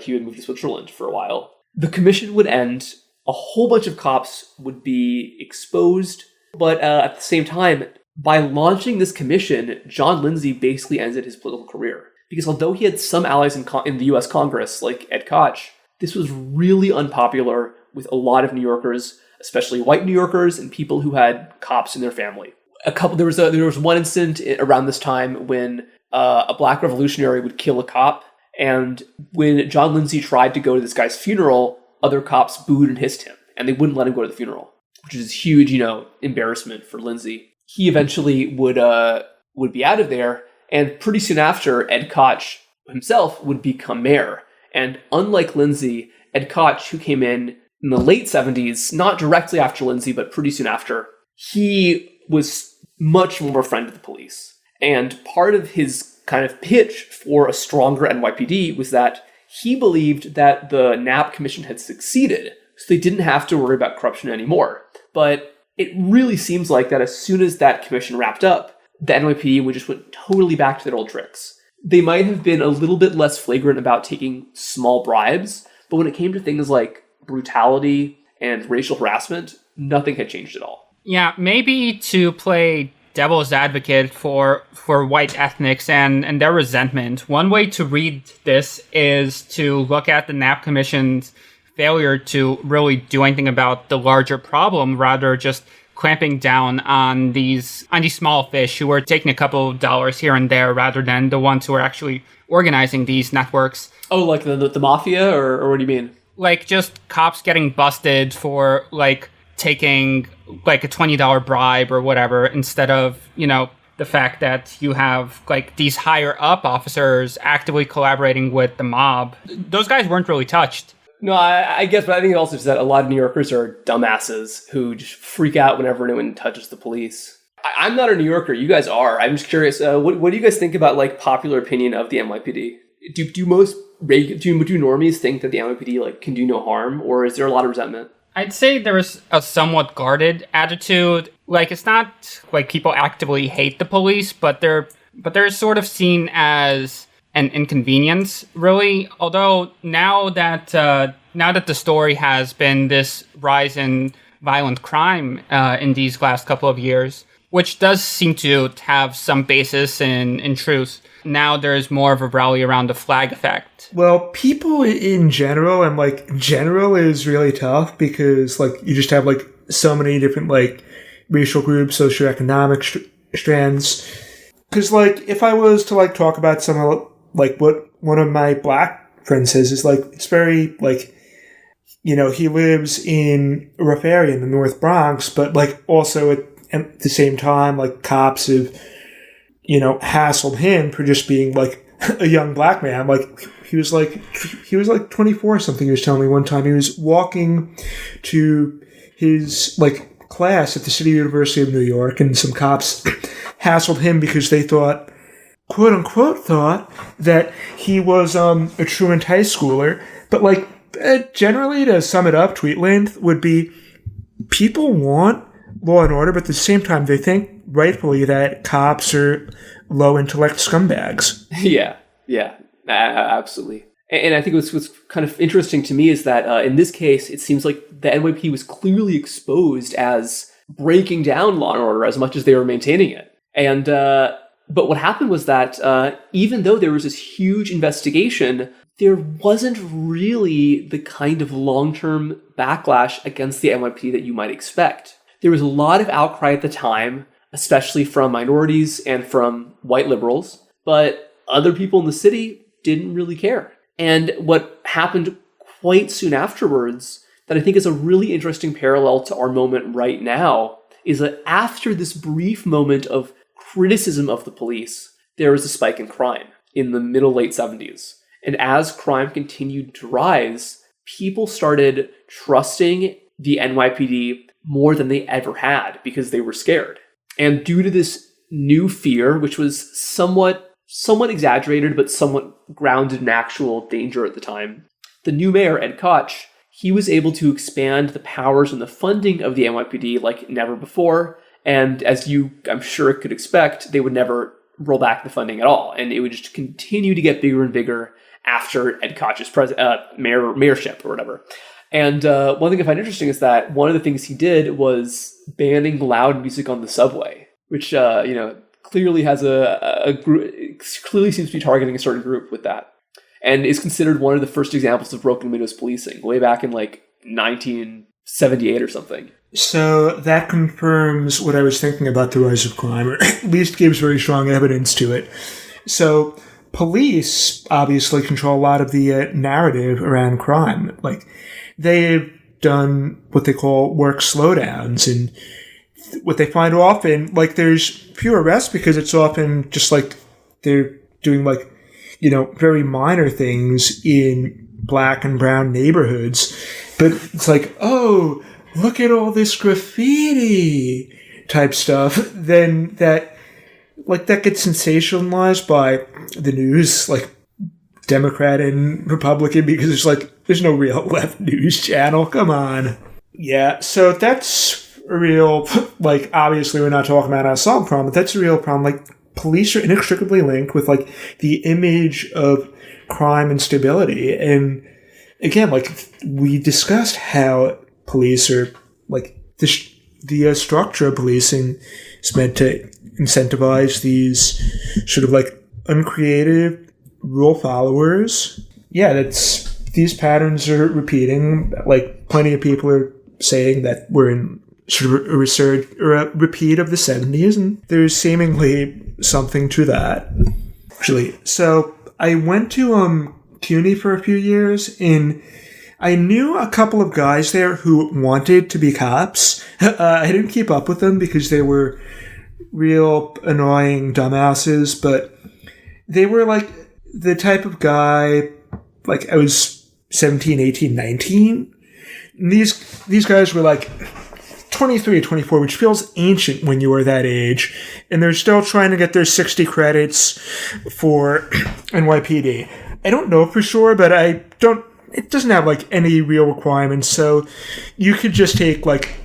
S1: he would move to Switzerland for a while. The commission would end, a whole bunch of cops would be exposed, but at the same time, by launching this commission, John Lindsay basically ended his political career. Because although he had some allies in the U.S. Congress, like Ed Koch, this was really unpopular with a lot of New Yorkers, especially white New Yorkers and people who had cops in their family. There was one incident around this time when a black revolutionary would kill a cop, and when John Lindsay tried to go to this guy's funeral, other cops booed and hissed him, and they wouldn't let him go to the funeral, which is a huge, you know, embarrassment for Lindsay. He eventually would be out of there. And pretty soon after, Ed Koch himself would become mayor. And unlike Lindsay, Ed Koch, who came in the late 70s, not directly after Lindsay, but pretty soon after, he was much more a friend of the police. And part of his kind of pitch for a stronger NYPD was that he believed that the Knapp Commission had succeeded, so they didn't have to worry about corruption anymore. But it really seems like that as soon as that commission wrapped up, the NYPD would just went totally back to their old tricks. They might have been a little bit less flagrant about taking small bribes, but when it came to things like brutality and racial harassment, nothing had changed at all.
S2: Yeah, maybe to play devil's advocate for white ethnics and their resentment, one way to read this is to look at the Knapp Commission's failure to really do anything about the larger problem, rather just clamping down on these small fish who were taking a couple of dollars here and there, rather than the ones who are actually organizing these networks.
S1: Oh, like the mafia, or what do you mean?
S2: Like just cops getting busted for like taking like a $20 bribe or whatever, instead of, the fact that you have like these higher up officers actively collaborating with the mob. Those guys weren't really touched.
S1: No, I guess, but I think it also is that a lot of New Yorkers are dumbasses who just freak out whenever anyone touches the police. I'm not a New Yorker. You guys are. I'm just curious. What do you guys think about like popular opinion of the NYPD? Do normies think that the NYPD like can do no harm, or is there a lot of resentment?
S2: I'd say there's a somewhat guarded attitude. Like, it's not like people actively hate the police, but they're sort of seen as an inconvenience, really. Although now that the story has been this rise in violent crime in these last couple of years, which does seem to have some basis in truth, now there's more of a rally around the flag effect.
S3: Well, people in general, and like general is really tough because like you just have like so many different like racial groups, socioeconomic strands. Because like if I was to like talk about some of like what one of my black friends says is like it's very like, he lives in a rough area in the North Bronx, but like also at the same time like cops have hassled him for just being like a young black man. Like he was like 24 or something. He was telling me one time he was walking to his like class at the City University of New York, and some cops hassled him because they thought, quote unquote, that he was a truant high schooler. But like generally, to sum it up, tweet length would be people want law and order, but at the same time they think rightfully that cops are low intellect scumbags.
S1: Yeah, absolutely. And I think what's kind of interesting to me is that in this case, it seems like the NYPD was clearly exposed as breaking down law and order as much as they were maintaining it. And but what happened was that even though there was this huge investigation, there wasn't really the kind of long-term backlash against the NYPD that you might expect. There was a lot of outcry at the time, especially from minorities and from white liberals, but other people in the city didn't really care. And what happened quite soon afterwards, that I think is a really interesting parallel to our moment right now, is that after this brief moment of criticism of the police, there was a spike in crime in the late 70s. And as crime continued to rise, people started trusting the NYPD more than they ever had because they were scared. And due to this new fear, which was somewhat exaggerated, but somewhat grounded in actual danger at the time, the new mayor, Ed Koch, he was able to expand the powers and the funding of the NYPD like never before. And as you, I'm sure, could expect, they would never roll back the funding at all. And it would just continue to get bigger and bigger after Ed Koch's mayorship or whatever. And one thing I find interesting is that one of the things he did was banning loud music on the subway, which, clearly has a group, clearly seems to be targeting a certain group with that, and is considered one of the first examples of broken windows policing way back in like 1978 or something.
S3: So that confirms what I was thinking about the rise of crime, or at least gives very strong evidence to it. So police obviously control a lot of the narrative around crime. Like they've done what they call work slowdowns, and what they find often, like there's fewer arrests because it's often just like they're doing like, very minor things in black and brown neighborhoods. But it's like, oh, look at all this graffiti type stuff. Then that gets sensationalized by the news, like Democrat and Republican, because there's no real left news channel. Come on. Yeah, so that's a real, like, obviously we're not talking about an assault problem, but that's a real problem. Like, police are inextricably linked with, like, the image of crime and stability. And again, like, we discussed how police are, like, the structure of policing is meant to incentivize these sort of, like, uncreative rule followers. Yeah, these patterns are repeating. Like, plenty of people are saying that we're in sort of a resurge or a repeat of the 70s, and there's seemingly something to that, actually. So I went to CUNY for a few years, and I knew a couple of guys there who wanted to be cops. I didn't keep up with them because they were real annoying dumbasses, but they were like the type of guy, like I was 17, 18, 19. And these guys were like 23 or 24, which feels ancient when you are that age. And they're still trying to get their 60 credits for NYPD. I don't know for sure, but it doesn't have like any real requirements. So you could just take like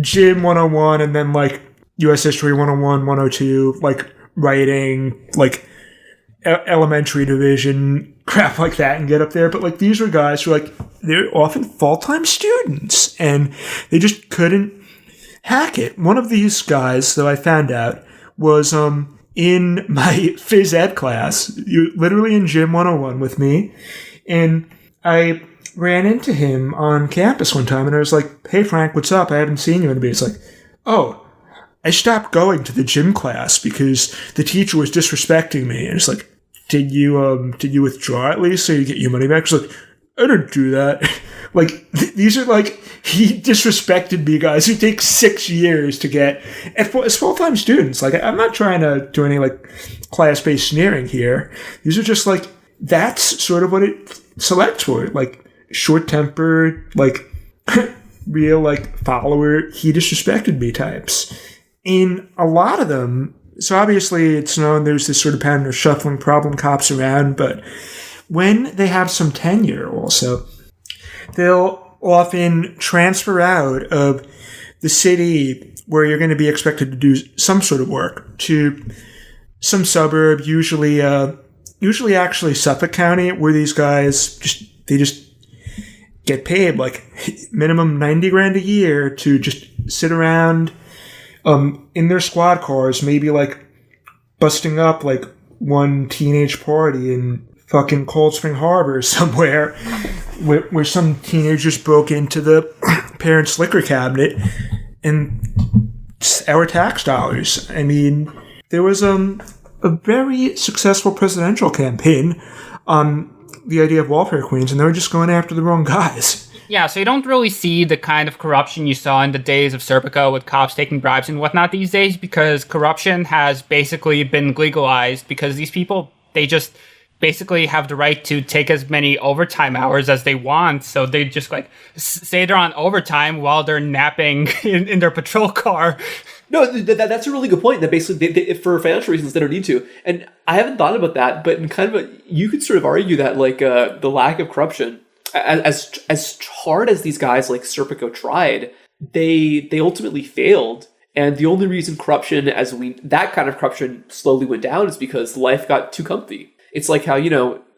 S3: Gym 101 and then like US History 101, 102, like writing, like elementary division, crap like that, and get up there. But like these were guys who like, they're often full-time students and they just couldn't hack it. One of these guys, though, I found out was in my phys ed class, literally in Gym 101 with me, and I ran into him on campus one time and I was like, "Hey Frank, what's up? I haven't seen you in a bit." It's like, "Oh, I stopped going to the gym class because the teacher was disrespecting me." And it's like, did you withdraw at least so you get your money back? It's like, I didn't do that. Like, these are like, he disrespected me guys who take 6 years to get as full-time students. Like, I'm not trying to do any like class-based sneering here. These are just like, that's sort of what it selects for. Like, short-tempered, like, real like follower, he disrespected me types. In a lot of them, so obviously it's known there's this sort of pattern of shuffling problem cops around, but when they have some tenure also, they'll often transfer out of the city where you're going to be expected to do some sort of work to some suburb, usually actually Suffolk County, where these guys just get paid like minimum $90,000 a year to just sit around in their squad cars, maybe like busting up like one teenage party in fucking Cold Spring Harbor somewhere where some teenagers broke into the parents' liquor cabinet and our tax dollars. I mean, there was a very successful presidential campaign on the idea of welfare queens, and they were just going after the wrong guys.
S2: Yeah, so you don't really see the kind of corruption you saw in the days of Serpico with cops taking bribes and whatnot these days, because corruption has basically been legalized because these people, they just basically have the right to take as many overtime hours as they want. So they just like say they're on overtime while they're napping in their patrol car.
S1: No, that's a really good point. That basically, they, for financial reasons, they don't need to. And I haven't thought about that, but in kind of you could sort of argue that like the lack of corruption, as hard as these guys like Serpico tried, they ultimately failed. And the only reason that kind of corruption slowly went down is because life got too comfy. It's like how,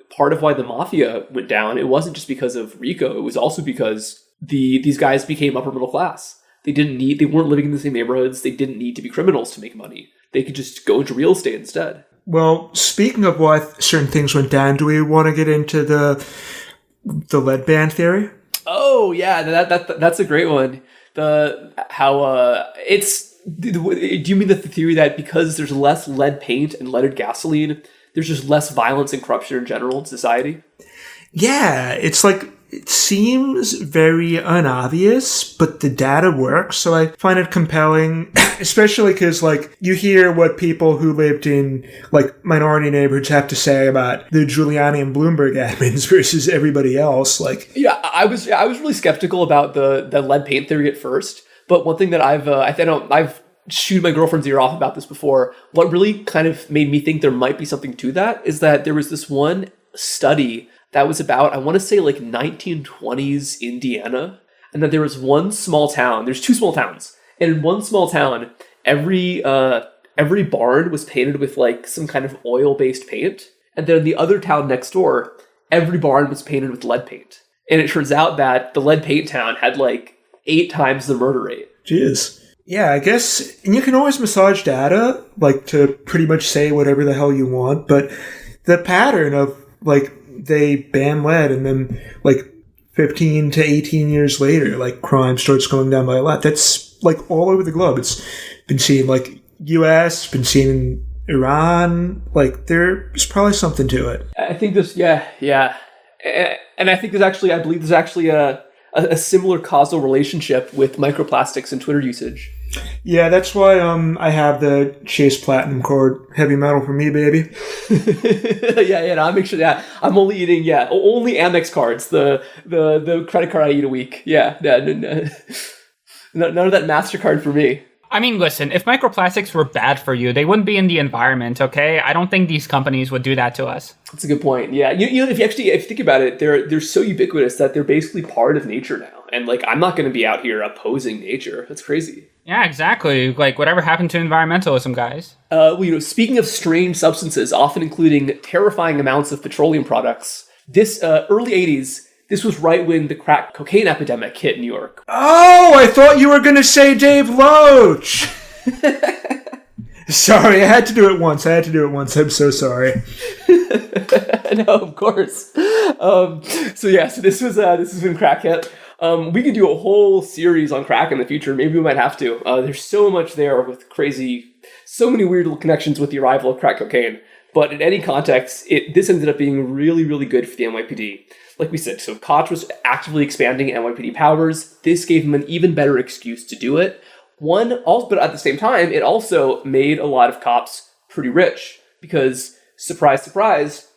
S1: part of why the mafia went down, it wasn't just because of Rico, it was also because these guys became upper middle class. They weren't living in the same neighborhoods, they didn't need to be criminals to make money. They could just go into real estate instead. Well,
S3: speaking of why certain things went down, do we want to get into the lead band theory?
S1: Oh yeah, that's a great one. Do you mean the theory that because there's less lead paint and leaded gasoline, there's just less violence and corruption in general in society?
S3: Yeah, it's like, it seems very unobvious, but the data works, so I find it compelling, especially because, like, you hear what people who lived in, like, minority neighborhoods have to say about the Giuliani and Bloomberg admins versus everybody else. Like,
S1: yeah, I was really skeptical about the lead paint theory at first, but one thing that I've chewed my girlfriend's ear off about this before. What really kind of made me think there might be something to that is that there was this one study that was about, I want to say, like 1920s Indiana, and that there was one small town. There's two small towns, And in one small town, every barn was painted with like some kind of oil-based paint. And then in the other town next door, every barn was painted with lead paint. And it turns out that the lead paint town had like 8 times the murder rate.
S3: Jeez. Yeah, I guess, and you can always massage data, like, to pretty much say whatever the hell you want, but the pattern of, like, they ban lead and then, like, 15 to 18 years later, like, crime starts going down by a lot. That's, like, all over the globe. It's been seen, like, U.S., been seen in Iran. Like, there's probably something to it.
S1: I think there's, yeah. And I think I believe there's actually a similar causal relationship with microplastics and Twitter usage.
S3: Yeah, that's why I have the Chase Platinum card. Heavy metal for me, baby.
S1: No, I'll make sure. Yeah, I'm only eating only Amex cards. The credit card I eat a week. Yeah, no. None of that MasterCard for me.
S2: I mean, listen, if microplastics were bad for you, they wouldn't be in the environment, okay? I don't think these companies would do that to us.
S1: That's a good point. Yeah, you know, if you think about it, they're so ubiquitous that they're basically part of nature now. And like, I'm not going to be out here opposing nature. That's crazy.
S2: Yeah, exactly. Like, whatever happened to environmentalism, guys?
S1: Speaking of strange substances, often including terrifying amounts of petroleum products, this early 80s, this was right when the crack cocaine epidemic hit New York.
S3: Oh, I thought you were going to say Dave Loach. Sorry, I had to do it once. I'm so sorry.
S1: No, of course. So this was when crack hit. We could do a whole series on crack in the future. Maybe we might have to. There's so much there with so many weird little connections with the arrival of crack cocaine. But in any context, this ended up being really, really good for the NYPD. Like we said, so Koch was actively expanding NYPD powers. This gave him an even better excuse to do it. But at the same time, it also made a lot of cops pretty rich because, surprise, surprise,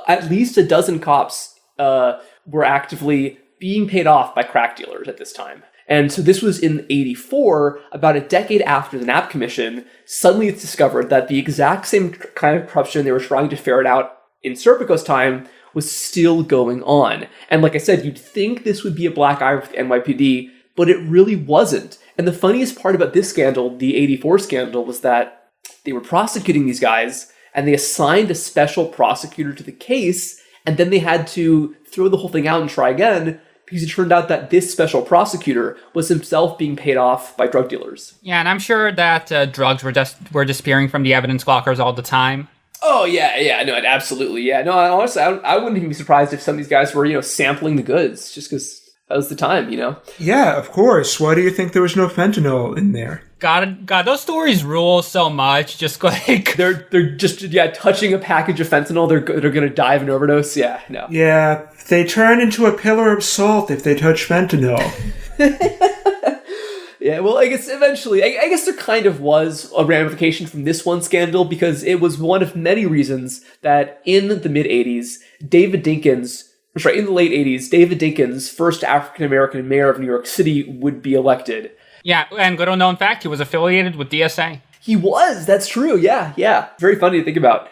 S1: at least a dozen cops were actively being paid off by crack dealers at this time. And so this was in 84, about a decade after the Knapp Commission. Suddenly it's discovered that the exact same kind of corruption they were trying to ferret out in Serpico's time was still going on. And like I said, you'd think this would be a black eye for the NYPD, but it really wasn't. And the funniest part about this scandal, the 84 scandal, was that they were prosecuting these guys, and they assigned a special prosecutor to the case, and then they had to throw the whole thing out and try again, because it turned out that this special prosecutor was himself being paid off by drug dealers.
S2: Yeah, and I'm sure that drugs were disappearing from the evidence lockers all the time.
S1: Oh, yeah, no, absolutely, yeah. No, honestly, I wouldn't even be surprised if some of these guys were, sampling the goods, just because that was the time,
S3: Yeah, of course. Why do you think there was no fentanyl in there?
S2: God, those stories rule so much. Just like
S1: they're just touching a package of fentanyl, they're gonna die of an overdose. Yeah, no.
S3: Yeah, they turn into a pillar of salt if they touch fentanyl.
S1: Yeah, well, I guess eventually, I guess there kind of was a ramification from this one scandal because it was one of many reasons that in the mid-'80s, in the late 80s, David Dinkins, first African-American mayor of New York City, would be elected.
S2: Yeah, and little known fact, he was affiliated with DSA.
S1: He was, that's true, yeah. Very funny to think about.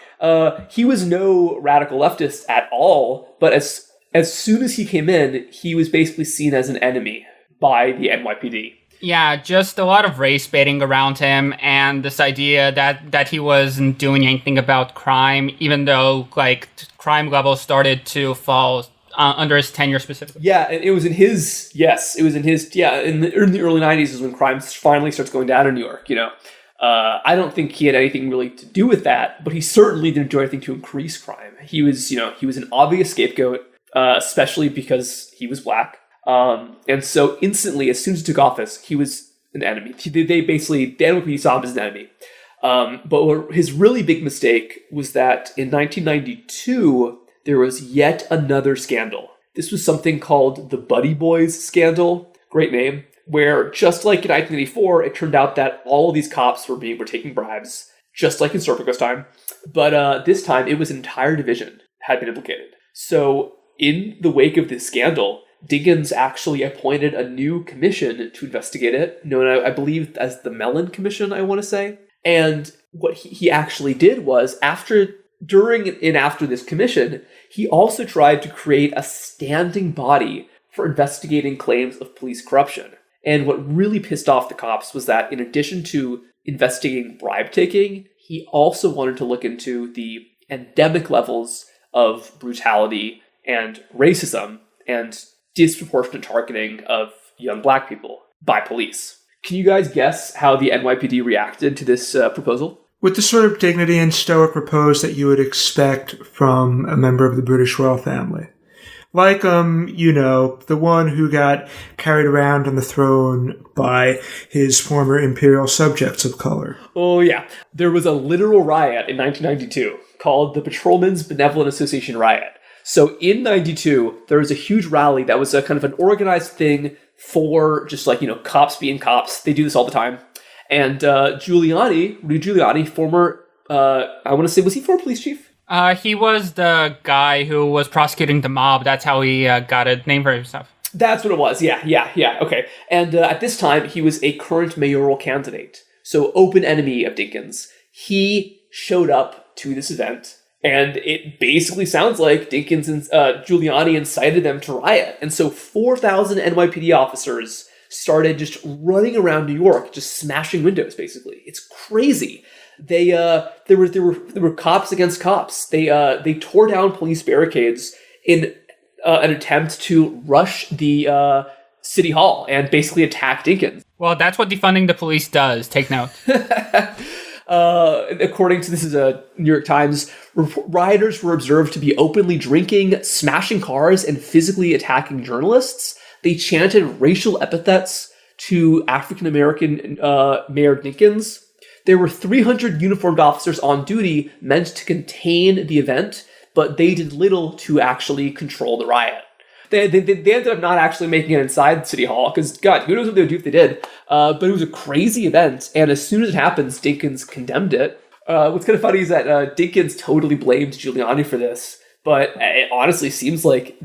S1: He was no radical leftist at all, but as soon as he came in, he was basically seen as an enemy by the NYPD.
S2: Yeah, just a lot of race baiting around him, and this idea that he wasn't doing anything about crime, even though crime levels started to fall under his tenure specifically.
S1: Yeah, and in the early 90s is when crime finally starts going down in New York. I don't think he had anything really to do with that, but he certainly didn't do anything to increase crime. He was an obvious scapegoat, especially because he was black. And so instantly, as soon as he took office, he was an enemy. The NYPD saw him as an enemy. But his really big mistake was that in 1992, there was yet another scandal. This was something called the Buddy Boys scandal. Great name. Where just like in 1984, it turned out that all of these cops were taking bribes, just like in Serpico's time. But this time, it was an entire division had been implicated. So in the wake of this scandal, Dinkins actually appointed a new commission to investigate it, known, I believe, as the Mellon Commission, I want to say. And what he actually did was, during and after this commission, he also tried to create a standing body for investigating claims of police corruption. And what really pissed off the cops was that in addition to investigating bribe taking, he also wanted to look into the endemic levels of brutality and racism and disproportionate targeting of young black people by police. Can you guys guess how the NYPD reacted to this proposal?
S3: With the sort of dignity and stoic repose that you would expect from a member of the British royal family. Like, the one who got carried around on the throne by his former imperial subjects of color.
S1: Oh, yeah. There was a literal riot in 1992 called the Patrolmen's Benevolent Association Riot. So in 92, there was a huge rally that was a kind of an organized thing for just cops being cops. They do this all the time. And Rudy Giuliani, former, was he former police chief?
S2: He was the guy who was prosecuting the mob. That's how he got a name for himself.
S1: That's what it was. Yeah. Okay. And at this time, he was a current mayoral candidate. So open enemy of Dinkins. He showed up to this event, and it basically sounds like Dinkins and Giuliani incited them to riot. And so 4,000 NYPD officers started just running around New York, just smashing windows, basically. It's crazy. There were cops against cops. They tore down police barricades in an attempt to rush the city hall and basically attack Dinkins.
S2: Well, that's what defunding the police does. Take note.
S1: According to this is a New York Times, rioters were observed to be openly drinking, smashing cars, and physically attacking journalists. They chanted racial epithets to African-American Mayor Dinkins. There were 300 uniformed officers on duty meant to contain the event, but they did little to actually control the riot. They ended up not actually making it inside City Hall, because, God, who knows what they would do if they did. But it was a crazy event, and as soon as it happens, Dinkins condemned it. What's kind of funny is that Dinkins totally blamed Giuliani for this, but it honestly seems like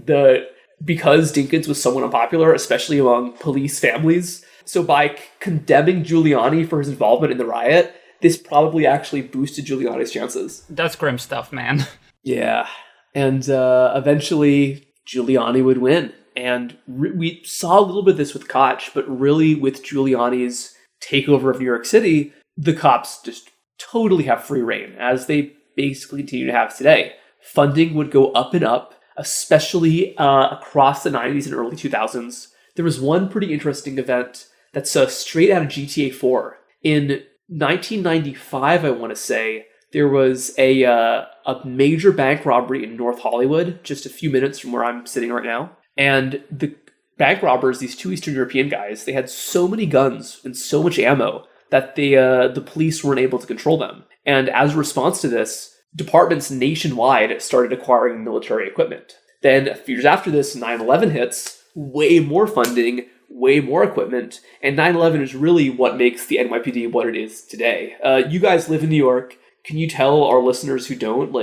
S1: because Dinkins was somewhat unpopular, especially among police families, so by condemning Giuliani for his involvement in the riot, this probably actually boosted Giuliani's chances.
S2: That's grim stuff, man.
S1: Yeah. And eventually Giuliani would win. And we saw a little bit of this with Koch, but really with Giuliani's takeover of New York City, the cops just totally have free reign, as they basically continue to have today. Funding would go up and up, especially across the 90s and early 2000s. There was one pretty interesting event that's straight out of GTA 4. In 1995, I want to say, there was a major bank robbery in North Hollywood, just a few minutes from where I'm sitting right now. And the bank robbers, these two Eastern European guys, they had so many guns and so much ammo that the police weren't able to control them. And as a response to this, departments nationwide started acquiring military equipment. Then a few years after this, 9/11 hits, way more funding, way more equipment, and 9/11 is really what makes the NYPD what it is today. You guys live in New York. Can you tell our listeners who don't,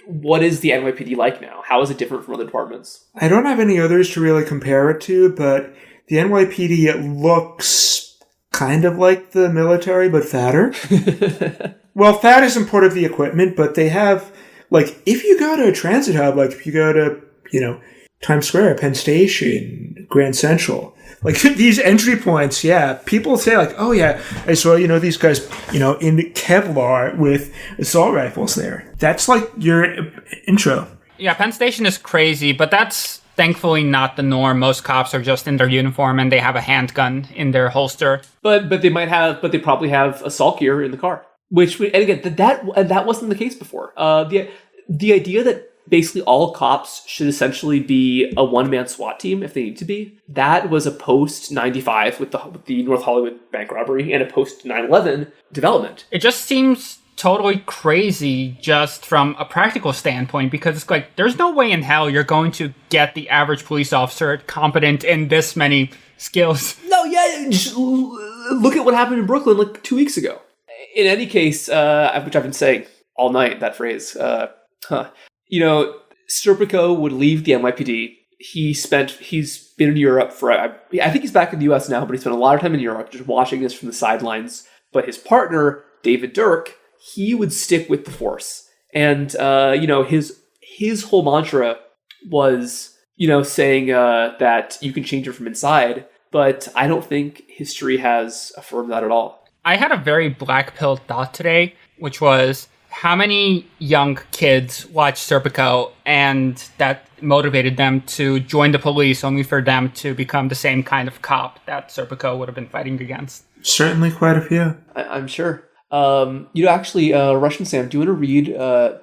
S1: what is the NYPD like now? How is it different from other departments?
S3: I don't have any others to really compare it to, but the NYPD looks kind of like the military, but fatter. Well, fat isn't part of the equipment, but they have, if you go to a transit hub, if you go to, Times Square, Penn Station, Grand Central, these entry points, yeah, people say oh yeah, I saw, these guys, in Kevlar with assault rifles there. That's your intro.
S2: Yeah, Penn Station is crazy, but that's thankfully not the norm. Most cops are just in their uniform and they have a handgun in their holster.
S1: But they probably have assault gear in the car. And again, that wasn't the case before. The idea that basically all cops should essentially be a one-man SWAT team if they need to be, that was a post-95 with the North Hollywood bank robbery and a post-9/11 development.
S2: It just seems totally crazy just from a practical standpoint, because it's there's no way in hell you're going to get the average police officer competent in this many skills.
S1: No, yeah, just look at what happened in Brooklyn 2 weeks ago. In any case, which I've been saying all night, that phrase, Serpico would leave the NYPD. He's been in Europe I think he's back in the US now, but he spent a lot of time in Europe just watching this from the sidelines. But his partner, David Dirk, he would stick with the force. And, his whole mantra was, saying that you can change it from inside. but I don't think history has affirmed that at all.
S2: I had a very black pill thought today, which was how many young kids watched Serpico and that motivated them to join the police only for them to become the same kind of cop that Serpico would have been fighting against.
S3: Certainly quite a few.
S1: I'm sure. Actually, Russian Sam, do you want to read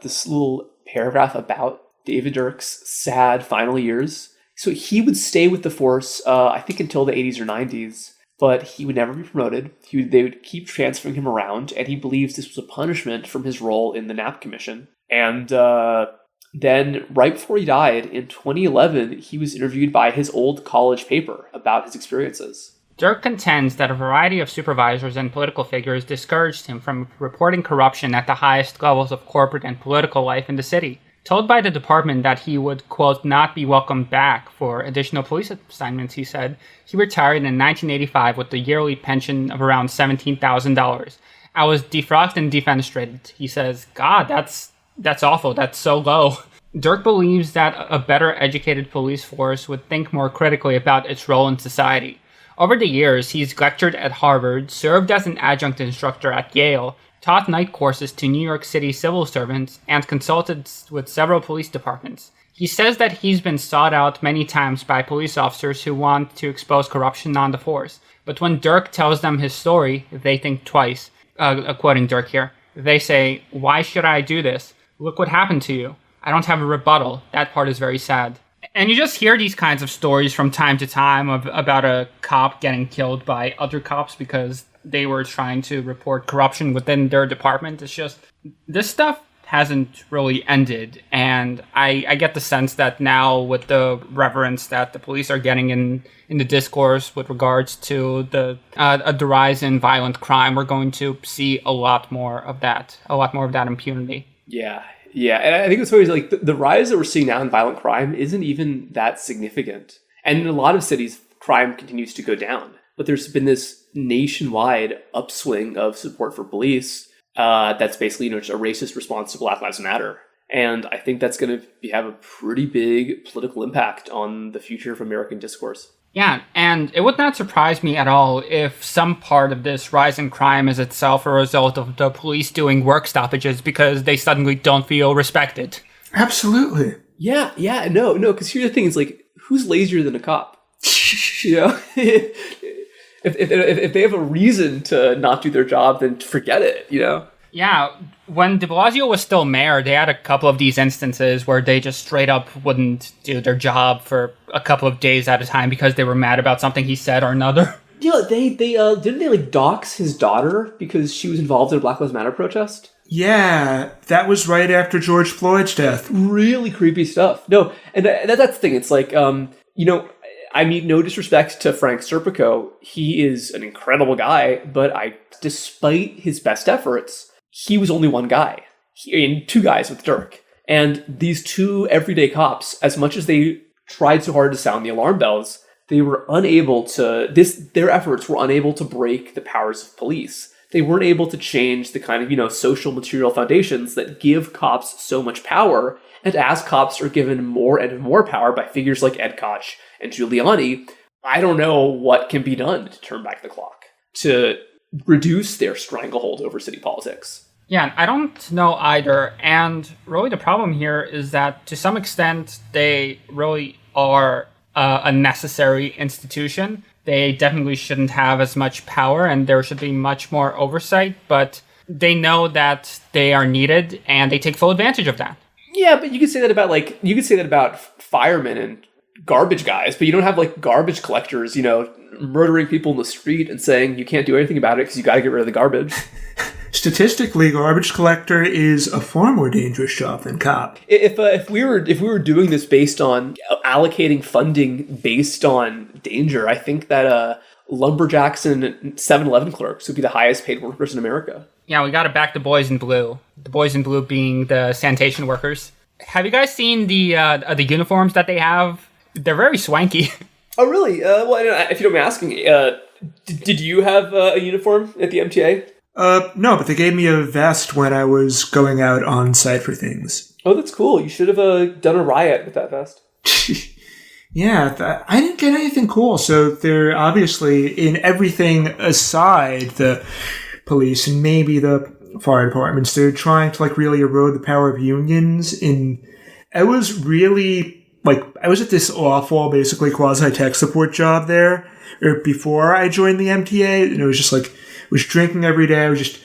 S1: this little paragraph about David Dirk's sad final years? So he would stay with the force, I think, until the 80s or 90s, but he would never be promoted. They would keep transferring him around, and he believes this was a punishment from his role in the Knapp Commission. And then, right before he died, in 2011, he was interviewed by his old college paper about his experiences.
S2: Dirk contends that a variety of supervisors and political figures discouraged him from reporting corruption at the highest levels of corporate and political life in the city. Told by the department that he would, quote, not be welcomed back for additional police assignments, he said, he retired in 1985 with a yearly pension of around $17,000. I was defrocked and defenestrated. He says, God, that's awful. That's so low. Dirk believes that a better educated police force would think more critically about its role in society. Over the years, he's lectured at Harvard, served as an adjunct instructor at Yale, taught night courses to New York City civil servants, and consulted with several police departments. He says that he's been sought out many times by police officers who want to expose corruption on the force. But when Dirk tells them his story, they think twice. Quoting Dirk here, they say, why should I do this? Look what happened to you. I don't have a rebuttal. That part is very sad. And you just hear these kinds of stories from time to time about a cop getting killed by other cops because they were trying to report corruption within their department. It's just, this stuff hasn't really ended. And I get the sense that now with the reverence that the police are getting in the discourse with regards to the rise in violent crime, we're going to see a lot more of that impunity.
S1: Yeah. And I think it's always like the rise that we're seeing now in violent crime isn't even that significant. And in a lot of cities, crime continues to go down. But there's been this nationwide upswing of support for police that's basically just a racist response to Black Lives Matter. And I think that's going to have a pretty big political impact on the future of American discourse.
S2: Yeah, and it would not surprise me at all if some part of this rise in crime is itself a result of the police doing work stoppages because they suddenly don't feel respected.
S3: Absolutely.
S1: Yeah, no, because here's the thing, it's like, who's lazier than a cop? You know? If they have a reason to not do their job, then forget it, you know?
S2: Yeah, when de Blasio was still mayor, they had a couple of these instances where they just straight up wouldn't do their job for a couple of days at a time because they were mad about something he said or another.
S1: Yeah, they didn't they like dox his daughter because she was involved in a Black Lives Matter protest?
S3: Yeah, that was right after George Floyd's death.
S1: Really creepy stuff. No, and that's the thing. It's like, I mean, no disrespect to Frank Serpico. He is an incredible guy, but despite his best efforts, he was only one guy. Two guys with Dirk. And these two everyday cops, as much as they tried so hard to sound the alarm bells, they were unable to, their efforts were unable to break the powers of police. They weren't able to change the kind of, social material foundations that give cops so much power. And as cops are given more and more power by figures like Ed Koch and Giuliani, I don't know what can be done to turn back the clock, to reduce their stranglehold over city politics.
S2: Yeah, I don't know either. And really the problem here is that to some extent, they really are a necessary institution. They definitely shouldn't have as much power and there should be much more oversight, but they know that they are needed and they take full advantage of that.
S1: Yeah, but you could say that about firemen and garbage guys, but you don't have like garbage collectors, murdering people in the street and saying you can't do anything about it because you got to get rid of the garbage.
S3: Statistically, garbage collector is a far more dangerous job than cop.
S1: If we were doing this based on allocating funding based on danger, I think that lumberjacks and 7-Eleven clerks would be the highest paid workers in America.
S2: Yeah, we got to back the boys in blue. The boys in blue being the sanitation workers. Have you guys seen the uniforms that they have? They're very swanky.
S1: Oh, really? Well, if you don't mind asking, did you have a uniform at the MTA?
S3: No, but they gave me a vest when I was going out on site for things.
S1: Oh, that's cool. You should have done a riot with that vest.
S3: Yeah, I didn't get anything cool. So they're obviously in everything aside the police and maybe the fire departments. They're trying to like really erode the power of unions. I was really like, I was at this awful, basically quasi tech support job there, or before I joined the MTA, and it was just like, was drinking every day. I was just,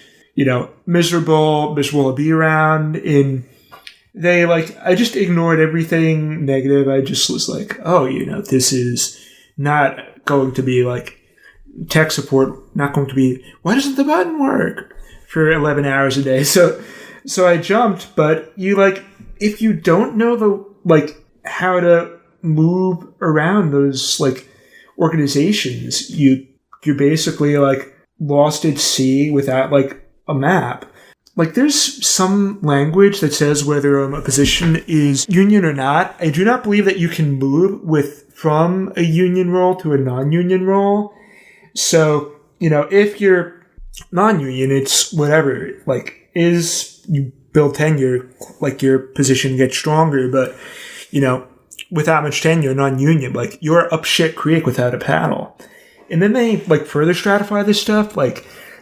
S3: miserable to be around. And I just ignored everything negative. I just was like, oh, this is not going to be like tech support, not going to be, why doesn't the button work for 11 hours a day? So I jumped, but if you don't know how to move around those organizations, you're basically lost at sea without a map. There's some language that says whether a position is union or not. I do not believe that you can move from a union role to a non-union role. So, if you're non-union, it's whatever. You build tenure, your position gets stronger, but, without much tenure, non-union, you're up shit creek without a paddle. And then they, further stratify this stuff.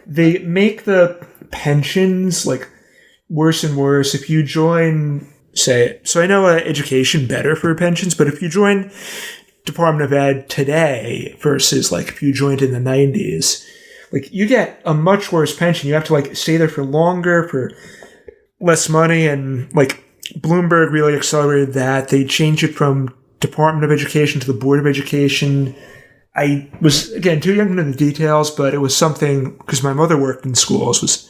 S3: They make the pensions, worse and worse. If you join, so I know education better for pensions, but if you join Department of Ed today versus, if you joined in the 90s, you get a much worse pension. You have to, stay there for longer, for less money, and, Bloomberg really accelerated that. They changed it from Department of Education to the Board of Education. I was, again, too young to know the details, but it was something, because my mother worked in schools, was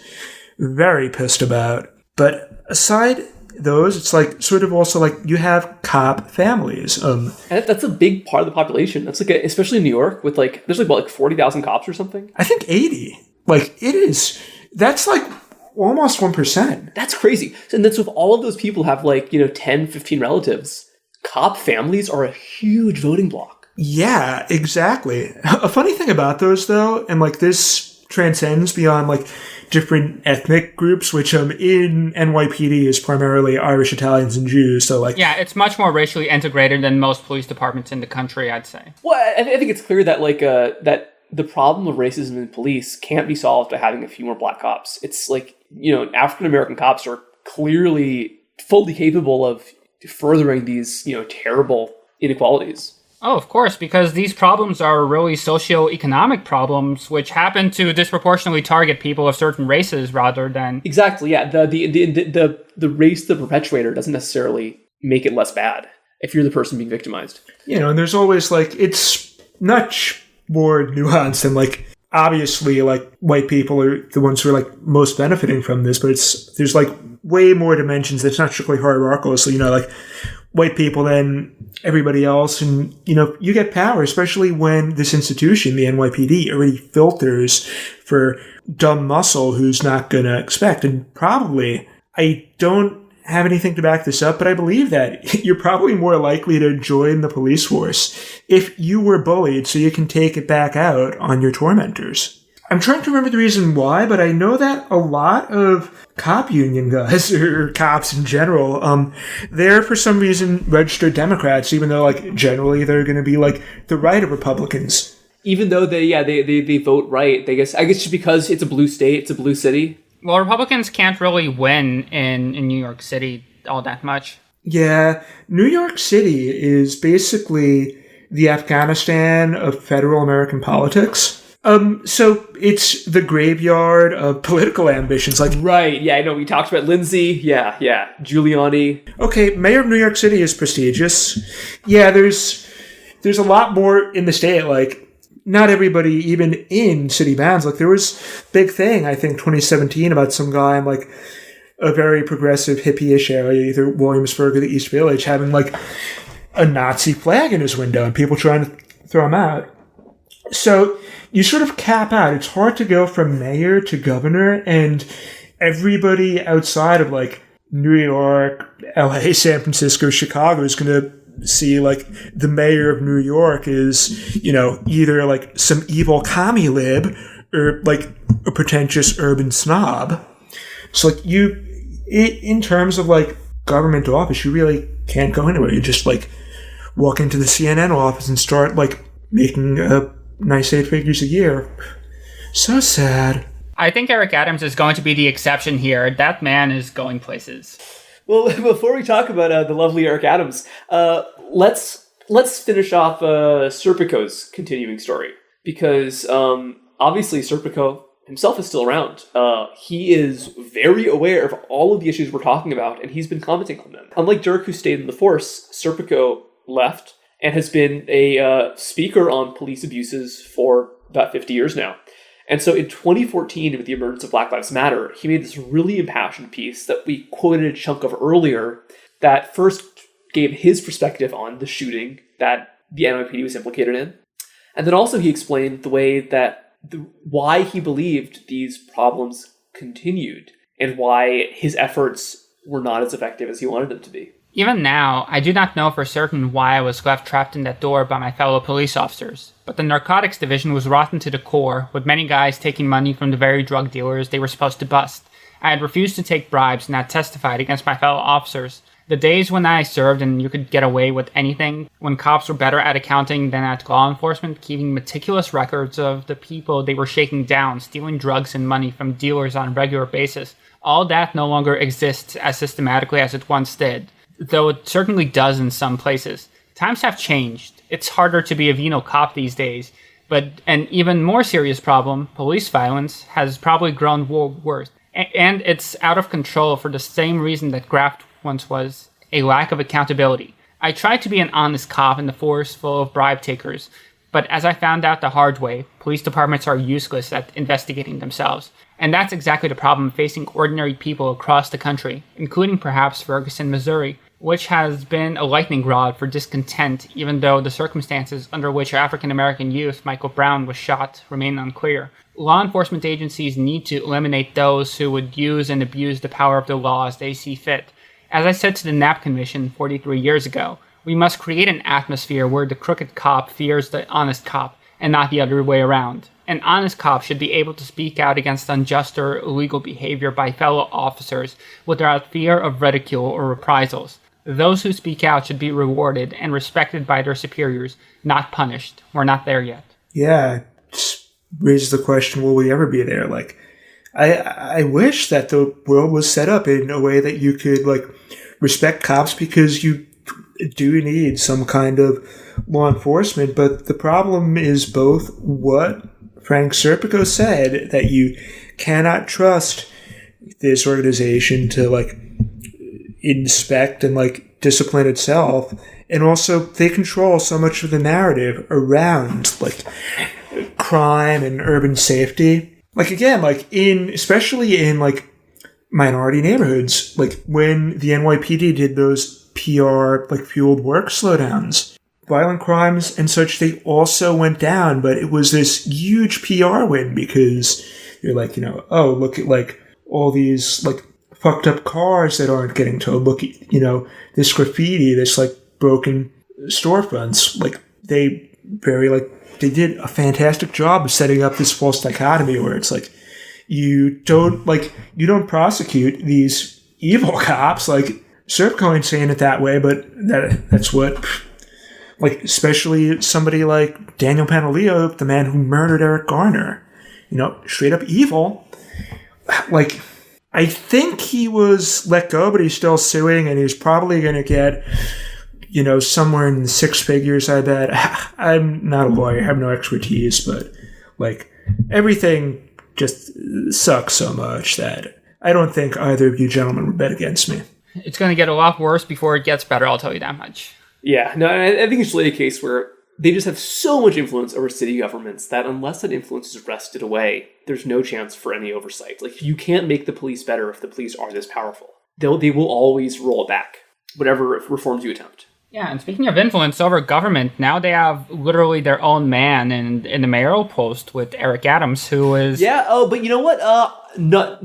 S3: very pissed about. But aside those, it's sort of also you have cop families.
S1: And that's a big part of the population. That's especially in New York with there's 40,000 cops or something.
S3: I think 80. It is. That's almost 1%.
S1: That's crazy. And that's with all of those people have 10, 15 relatives. Cop families are a huge voting bloc.
S3: Yeah, exactly. A funny thing about those, though, and this transcends beyond different ethnic groups, which in NYPD is primarily Irish, Italians, and Jews. So
S2: yeah, it's much more racially integrated than most police departments in the country, I'd say.
S1: Well, I think it's clear that that the problem of racism in police can't be solved by having a few more black cops. It's African American cops are clearly fully capable of furthering these terrible inequalities.
S2: Oh, of course, because these problems are really socio-economic problems, which happen to disproportionately target people of certain races rather than...
S1: Exactly, yeah. The race, the perpetuator, doesn't necessarily make it less bad if you're the person being victimized.
S3: And there's always, it's much more nuanced than, obviously, white people are the ones who are, most benefiting from this, but there's, way more dimensions. It's not strictly hierarchical. So, white people than everybody else. And, you get power, especially when this institution, the NYPD, already filters for dumb muscle who's not going to expect. And probably, I don't have anything to back this up, but I believe that you're probably more likely to join the police force if you were bullied so you can take it back out on your tormentors. I'm trying to remember the reason why, but I know that a lot of cop union guys, or cops in general, they're for some reason registered Democrats, even though generally they're going to be the right of Republicans.
S1: Even though they vote right, I guess just because it's a blue state, it's a blue city.
S2: Well, Republicans can't really win in New York City all that much.
S3: Yeah, New York City is basically the Afghanistan of federal American politics. So it's the graveyard of political ambitions.
S1: Right, yeah, I know. We talked about Lindsay. Yeah, Giuliani.
S3: Okay, mayor of New York City is prestigious. Yeah, there's a lot more in the state. Not everybody, even in city bounds. There was big thing, I think, 2017 about some guy in a very progressive hippie-ish area, either Williamsburg or the East Village, having a Nazi flag in his window and people trying to throw him out. So you sort of cap out. It's hard to go from mayor to governor, and everybody outside of New York, LA, San Francisco, Chicago is going to see the mayor of New York is, either some evil commie lib or a pretentious urban snob. So in terms of government office, you really can't go anywhere. You just walk into the CNN office and start, like, making a nice 8 figures a year. So sad.
S2: I think Eric Adams is going to be the exception here. That man is going places.
S1: Well, before we talk about the lovely Eric Adams, let's finish off Serpico's continuing story, because obviously Serpico himself is still around. He is very aware of all of the issues we're talking about, and he's been commenting on them. Unlike Dirk, who stayed in the force, Serpico left and has been a speaker on police abuses for about 50 years now. And so in 2014, with the emergence of Black Lives Matter, he made this really impassioned piece that we quoted a chunk of earlier that first gave his perspective on the shooting that the NYPD was implicated in. And then also he explained the way that why he believed these problems continued and why his efforts were not as effective as he wanted them to be.
S2: Even now, I do not know for certain why I was left trapped in that door by my fellow police officers, but the narcotics division was rotten to the core, with many guys taking money from the very drug dealers they were supposed to bust. I had refused to take bribes and had testified against my fellow officers. The days when I served and you could get away with anything, when cops were better at accounting than at law enforcement, keeping meticulous records of the people they were shaking down, stealing drugs and money from dealers on a regular basis, all that no longer exists as systematically as it once did. Though it certainly does in some places. Times have changed. It's harder to be a venal cop these days, but an even more serious problem, police violence, has probably grown worse. And it's out of control for the same reason that graft once was, a lack of accountability. I tried to be an honest cop in the force full of bribe takers, but as I found out the hard way, police departments are useless at investigating themselves. And that's exactly the problem facing ordinary people across the country, including perhaps Ferguson, Missouri, which has been a lightning rod for discontent, even though the circumstances under which African-American youth Michael Brown was shot remain unclear. Law enforcement agencies need to eliminate those who would use and abuse the power of the law as they see fit. As I said to the Knapp Commission 43 years ago, we must create an atmosphere where the crooked cop fears the honest cop, and not the other way around. An honest cop should be able to speak out against unjust or illegal behavior by fellow officers without fear of ridicule or reprisals. Those who speak out should be rewarded and respected by their superiors, not punished. We're not there yet.
S3: Yeah, it raises the question, will we ever be there? Like, I wish that the world was set up in a way that you could, like, respect cops, because you do need some kind of law enforcement. But the problem is both what Frank Serpico said, that you cannot trust this organization to, like, inspect and, like, discipline itself, and also they control so much of the narrative around, like, crime and urban safety. Like, again, like, especially in, like, minority neighborhoods, like, when the NYPD did those PR, like, fueled work slowdowns, violent crimes and such, they also went down, but it was this huge PR win, because you're like, oh, look at, like, all these, like, fucked up cars that aren't getting towed. Look at, this graffiti, this, like, broken storefronts. Like, they did a fantastic job of setting up this false dichotomy where it's like, you don't prosecute these evil cops. Like, Serpico ain't saying it that way, but that's what, like, especially somebody like Daniel Pantaleo, the man who murdered Eric Garner, straight up evil. Like, I think he was let go, but he's still suing, and he's probably going to get, somewhere in the 6 figures, I bet. I'm not a lawyer, I have no expertise, but, like, everything just sucks so much that I don't think either of you gentlemen would bet against me.
S2: It's going to get a lot worse before it gets better, I'll tell you that much.
S1: Yeah, no, I think it's really a case where they just have so much influence over city governments that unless that influence is wrested away, there's no chance for any oversight. Like, you can't make the police better if the police are this powerful. They will always roll it back, whatever reforms you attempt.
S2: Yeah, and speaking of influence over government, now they have literally their own man in the mayoral post with Eric Adams, who is...
S1: Yeah, but you know what?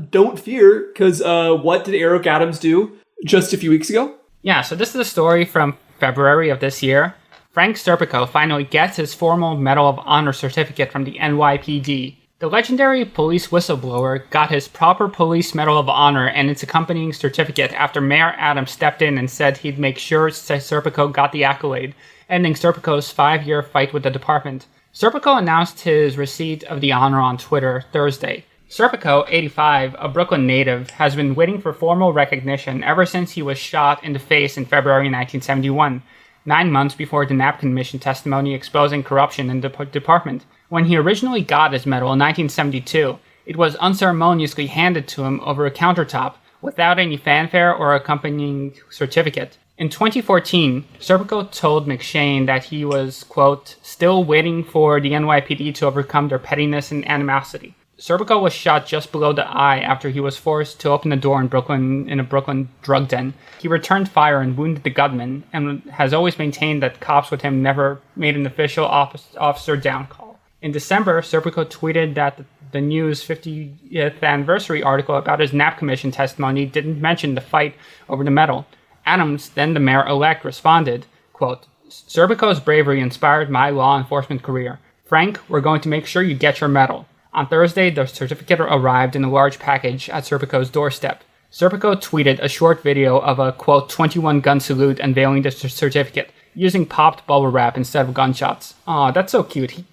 S1: Don't fear, because what did Eric Adams do just a few weeks ago?
S2: Yeah, so this is a story from February of this year. Frank Serpico finally gets his formal Medal of Honor certificate from the NYPD. The legendary police whistleblower got his proper police Medal of Honor and its accompanying certificate after Mayor Adams stepped in and said he'd make sure Serpico got the accolade. ending Serpico's 5-year fight with the department. Serpico announced his receipt of the honor on Twitter Thursday. Serpico, 85, a Brooklyn native, has been waiting for formal recognition ever since he was shot in the face in February 1971, 9 months before the Napkin Mission testimony exposing corruption in the department. When he originally got his medal in 1972, it was unceremoniously handed to him over a countertop, without any fanfare or accompanying certificate. In 2014, Serpico told McShane that he was, quote, still waiting for the NYPD to overcome their pettiness and animosity. Serpico was shot just below the eye after he was forced to open a door in a Brooklyn drug den. He returned fire and wounded the gunman, and has always maintained that cops with him never made an official officer down call. In December, Serpico tweeted that the News' 50th anniversary article about his Knapp Commission testimony didn't mention the fight over the medal. Adams, then the mayor-elect, responded, quote, Serpico's bravery inspired my law enforcement career. Frank, we're going to make sure you get your medal. On Thursday, the certificate arrived in a large package at Serpico's doorstep. Serpico tweeted a short video of a, quote, 21-gun salute unveiling the certificate, using popped bubble wrap instead of gunshots. Aw, that's so cute.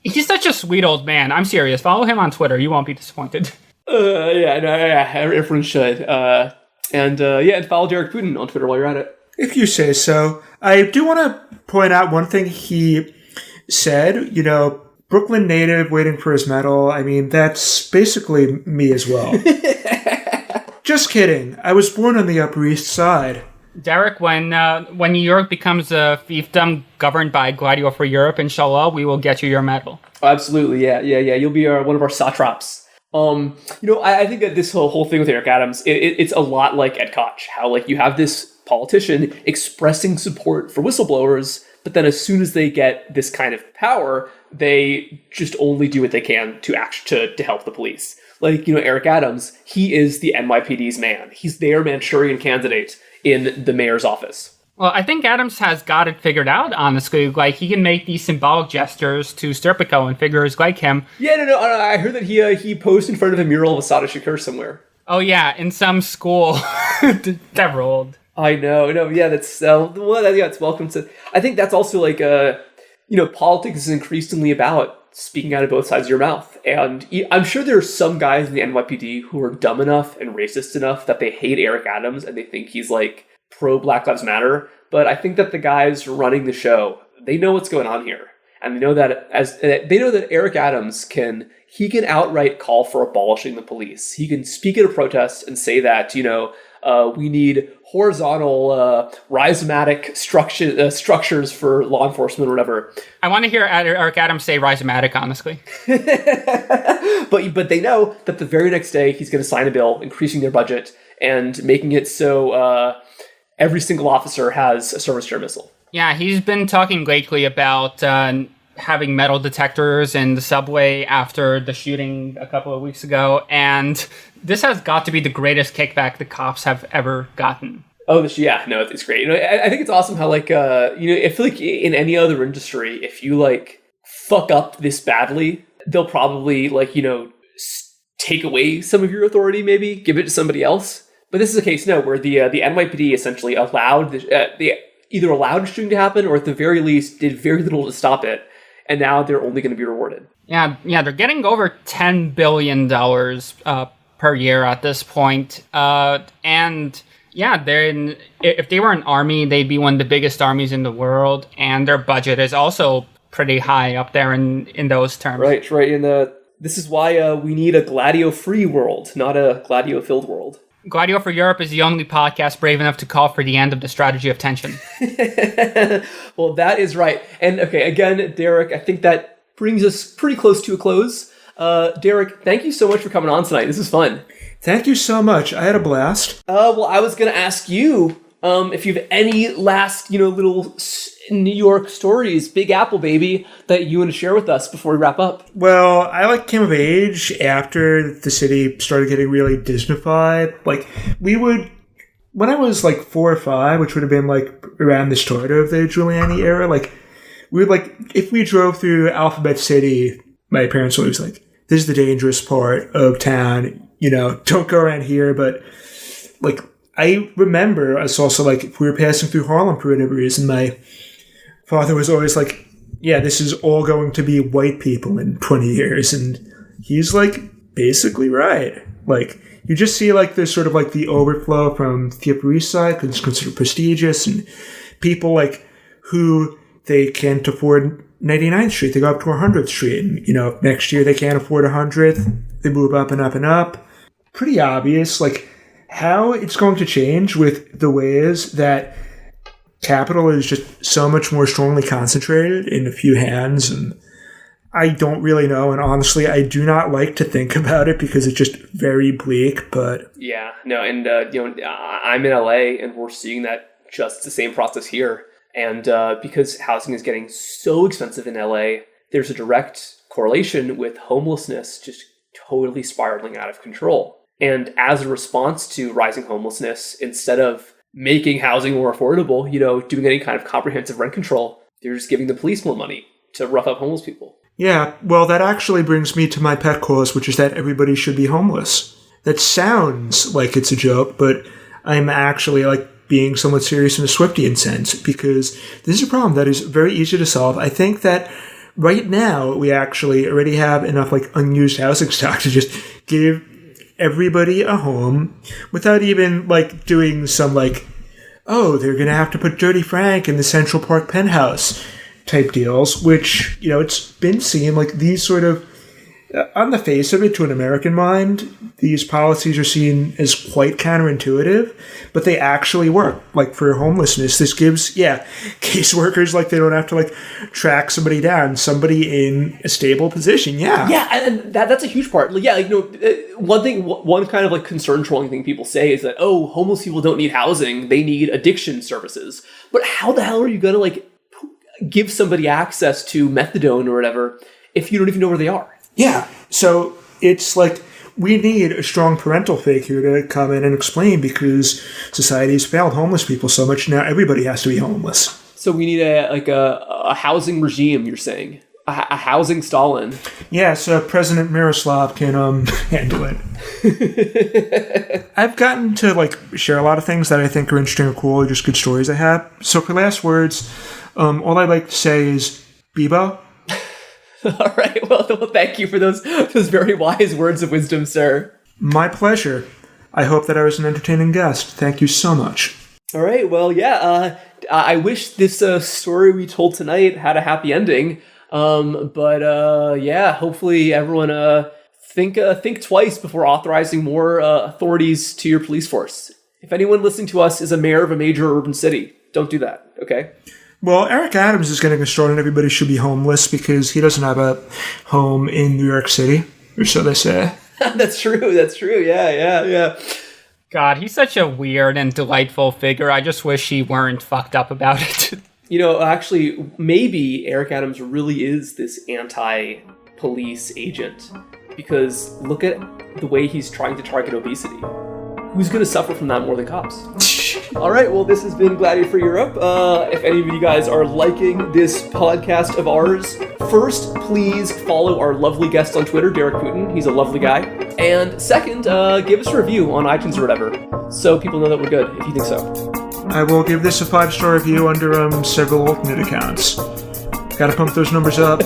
S2: He's such a sweet old man. I'm serious. Follow him on Twitter. You won't be disappointed.
S1: Everyone should. And follow Derek Putin on Twitter while you're at it.
S3: If you say so. I do want to point out one thing he said. Brooklyn native waiting for his medal. I mean, that's basically me as well. Just kidding. I was born on the Upper East Side.
S2: Derek, when New York becomes a fiefdom governed by Gladio for Europe, inshallah, we will get you your medal.
S1: Oh, absolutely, yeah. You'll be one of our satraps. I think that this whole thing with Eric Adams, it's a lot like Ed Koch, how you have this politician expressing support for whistleblowers, but then as soon as they get this kind of power, they just only do what they can to help the police. Eric Adams, he is the NYPD's man. He's their Manchurian candidate in the mayor's office.
S2: Well, I think Adams has got it figured out, honestly. He can make these symbolic gestures to Serpico and figures like him.
S1: Yeah, no, I heard that he posed in front of a mural of Asada Shakur somewhere.
S2: Oh, yeah, in some school. That rolled.
S1: I know, yeah, that's, it's welcome to, I think that's also politics is increasingly about speaking out of both sides of your mouth. And I'm sure there are some guys in the NYPD who are dumb enough and racist enough that they hate Eric Adams and they think he's pro Black Lives Matter. But I think that the guys running the show, they know what's going on here. And they know that Eric Adams can outright call for abolishing the police. He can speak at a protest and say that, we need horizontal rhizomatic structures for law enforcement or whatever.
S2: I want to hear Eric Adams say rhizomatic, honestly.
S1: But they know that the very next day he's going to sign a bill increasing their budget and making it so every single officer has a surface to air missile.
S2: Yeah, he's been talking lately about having metal detectors in the subway after the shooting a couple of weeks ago, and this has got to be the greatest kickback the cops have ever gotten.
S1: Oh, yeah, no, it's great. I think it's awesome how, I feel like in any other industry, if you, fuck up this badly, they'll probably, take away some of your authority, maybe, give it to somebody else. But this is a case, where the NYPD essentially allowed, either allowed shooting to happen, or at the very least, did very little to stop it. And now they're only going to be rewarded. Yeah,
S2: they're getting over $10 billion per year at this point. And yeah, if they were an army, they'd be one of the biggest armies in the world. And their budget is also pretty high up there in those terms.
S1: Right. And this is why we need a Gladio-free world, not a Gladio-filled world.
S2: Gladio for Europe is the only podcast brave enough to call for the end of the strategy of tension.
S1: Well, that is right. And okay, again, Derek, I think that brings us pretty close to a close. Derek, thank you so much for coming on tonight. This is fun.
S3: Thank you so much. I had a blast.
S1: Well, I was going to ask you if you have any last, little New York stories, Big Apple baby, that you want to share with us before we wrap up.
S3: Well, I came of age after the city started getting really Disneyfied. When I was 4 or 5, which would have been around the start of the Giuliani era, we would if we drove through Alphabet City, my parents were always this is the dangerous part of town, don't go around here. But I remember us also if we were passing through Harlem for whatever reason, my father was always like, yeah, this is all going to be white people in 20 years. And he's like, basically right. Like, you just see like there's sort of like the overflow from the Upper East Side, because it's considered prestigious, and people like who they can't afford 99th Street, they go up to 100th Street. And, you know, next year they can't afford 100th, they move up and up and up. Pretty obvious, like, how it's going to change with the ways that capital is just so much more strongly concentrated in a few hands. And I don't really know. And honestly, I do not like to think about it because it's just very bleak. But
S1: yeah, no. And, I'm in LA and we're seeing that just the same process here. And because housing is getting so expensive in LA, there's a direct correlation with homelessness just totally spiraling out of control. And as a response to rising homelessness, instead of making housing more affordable, doing any kind of comprehensive rent control, they're just giving the police more money to rough up homeless people.
S3: Yeah, well, that actually brings me to my pet cause, which is that everybody should be homeless. That sounds like it's a joke, but I'm actually like being somewhat serious in a Swiftian sense, because this is a problem that is very easy to solve. I think that right now we actually already have enough like unused housing stock to just give everybody a home without even like doing some like, oh, they're going to have to put Dirty Frank in the Central Park penthouse type deals, which, it's been seen like these sort of, on the face of it, to an American mind, these policies are seen as quite counterintuitive, but they actually work. Like for homelessness, this gives, caseworkers, like they don't have to like track somebody down, somebody in a stable position. Yeah.
S1: Yeah. And that's a huge part. Yeah. One kind of like concern trolling thing people say is that, oh, homeless people don't need housing. They need addiction services. But how the hell are you going to like give somebody access to methadone or whatever if you don't even know where they are?
S3: Yeah, so it's like we need a strong parental figure to come in and explain, because society has failed homeless people so much now everybody has to be homeless.
S1: So we need a housing regime, you're saying? A housing Stalin.
S3: Yeah, so President Miroslav can handle it. I've gotten to like share a lot of things that I think are interesting or cool, or just good stories I have. So for last words, all I'd like to say is Bebo.
S1: All right. Well, thank you for those very wise words of wisdom, sir.
S3: My pleasure. I hope that I was an entertaining guest. Thank you so much.
S1: All right. Well, yeah. I wish this story we told tonight had a happy ending. But hopefully everyone think twice before authorizing more authorities to your police force. If anyone listening to us is a mayor of a major urban city, don't do that. Okay.
S3: Well, Eric Adams is getting a story and everybody should be homeless because he doesn't have a home in New York City, or so they say.
S1: That's true. Yeah.
S2: God, he's such a weird and delightful figure. I just wish he weren't fucked up about it.
S1: Actually, maybe Eric Adams really is this anti-police agent, because look at the way he's trying to target obesity. Who's going to suffer from that more than cops? All right, well, this has been Gladiator for Europe. If any of you guys are liking this podcast of ours, first, please follow our lovely guest on Twitter, Derek Putin. He's a lovely guy. And second, give us a review on iTunes or whatever, so people know that we're good, if you think so.
S3: I will give this a 5-star review under several alternate accounts. Gotta pump those numbers up.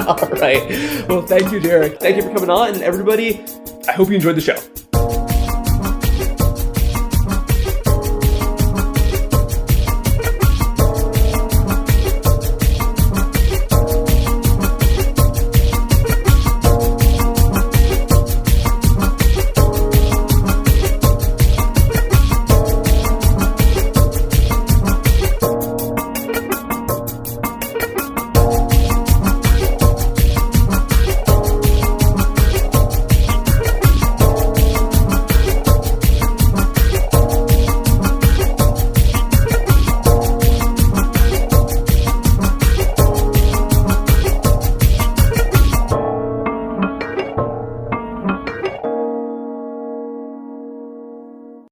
S1: All right. Well, thank you, Derek. Thank you for coming on, and everybody, I hope you enjoyed the show.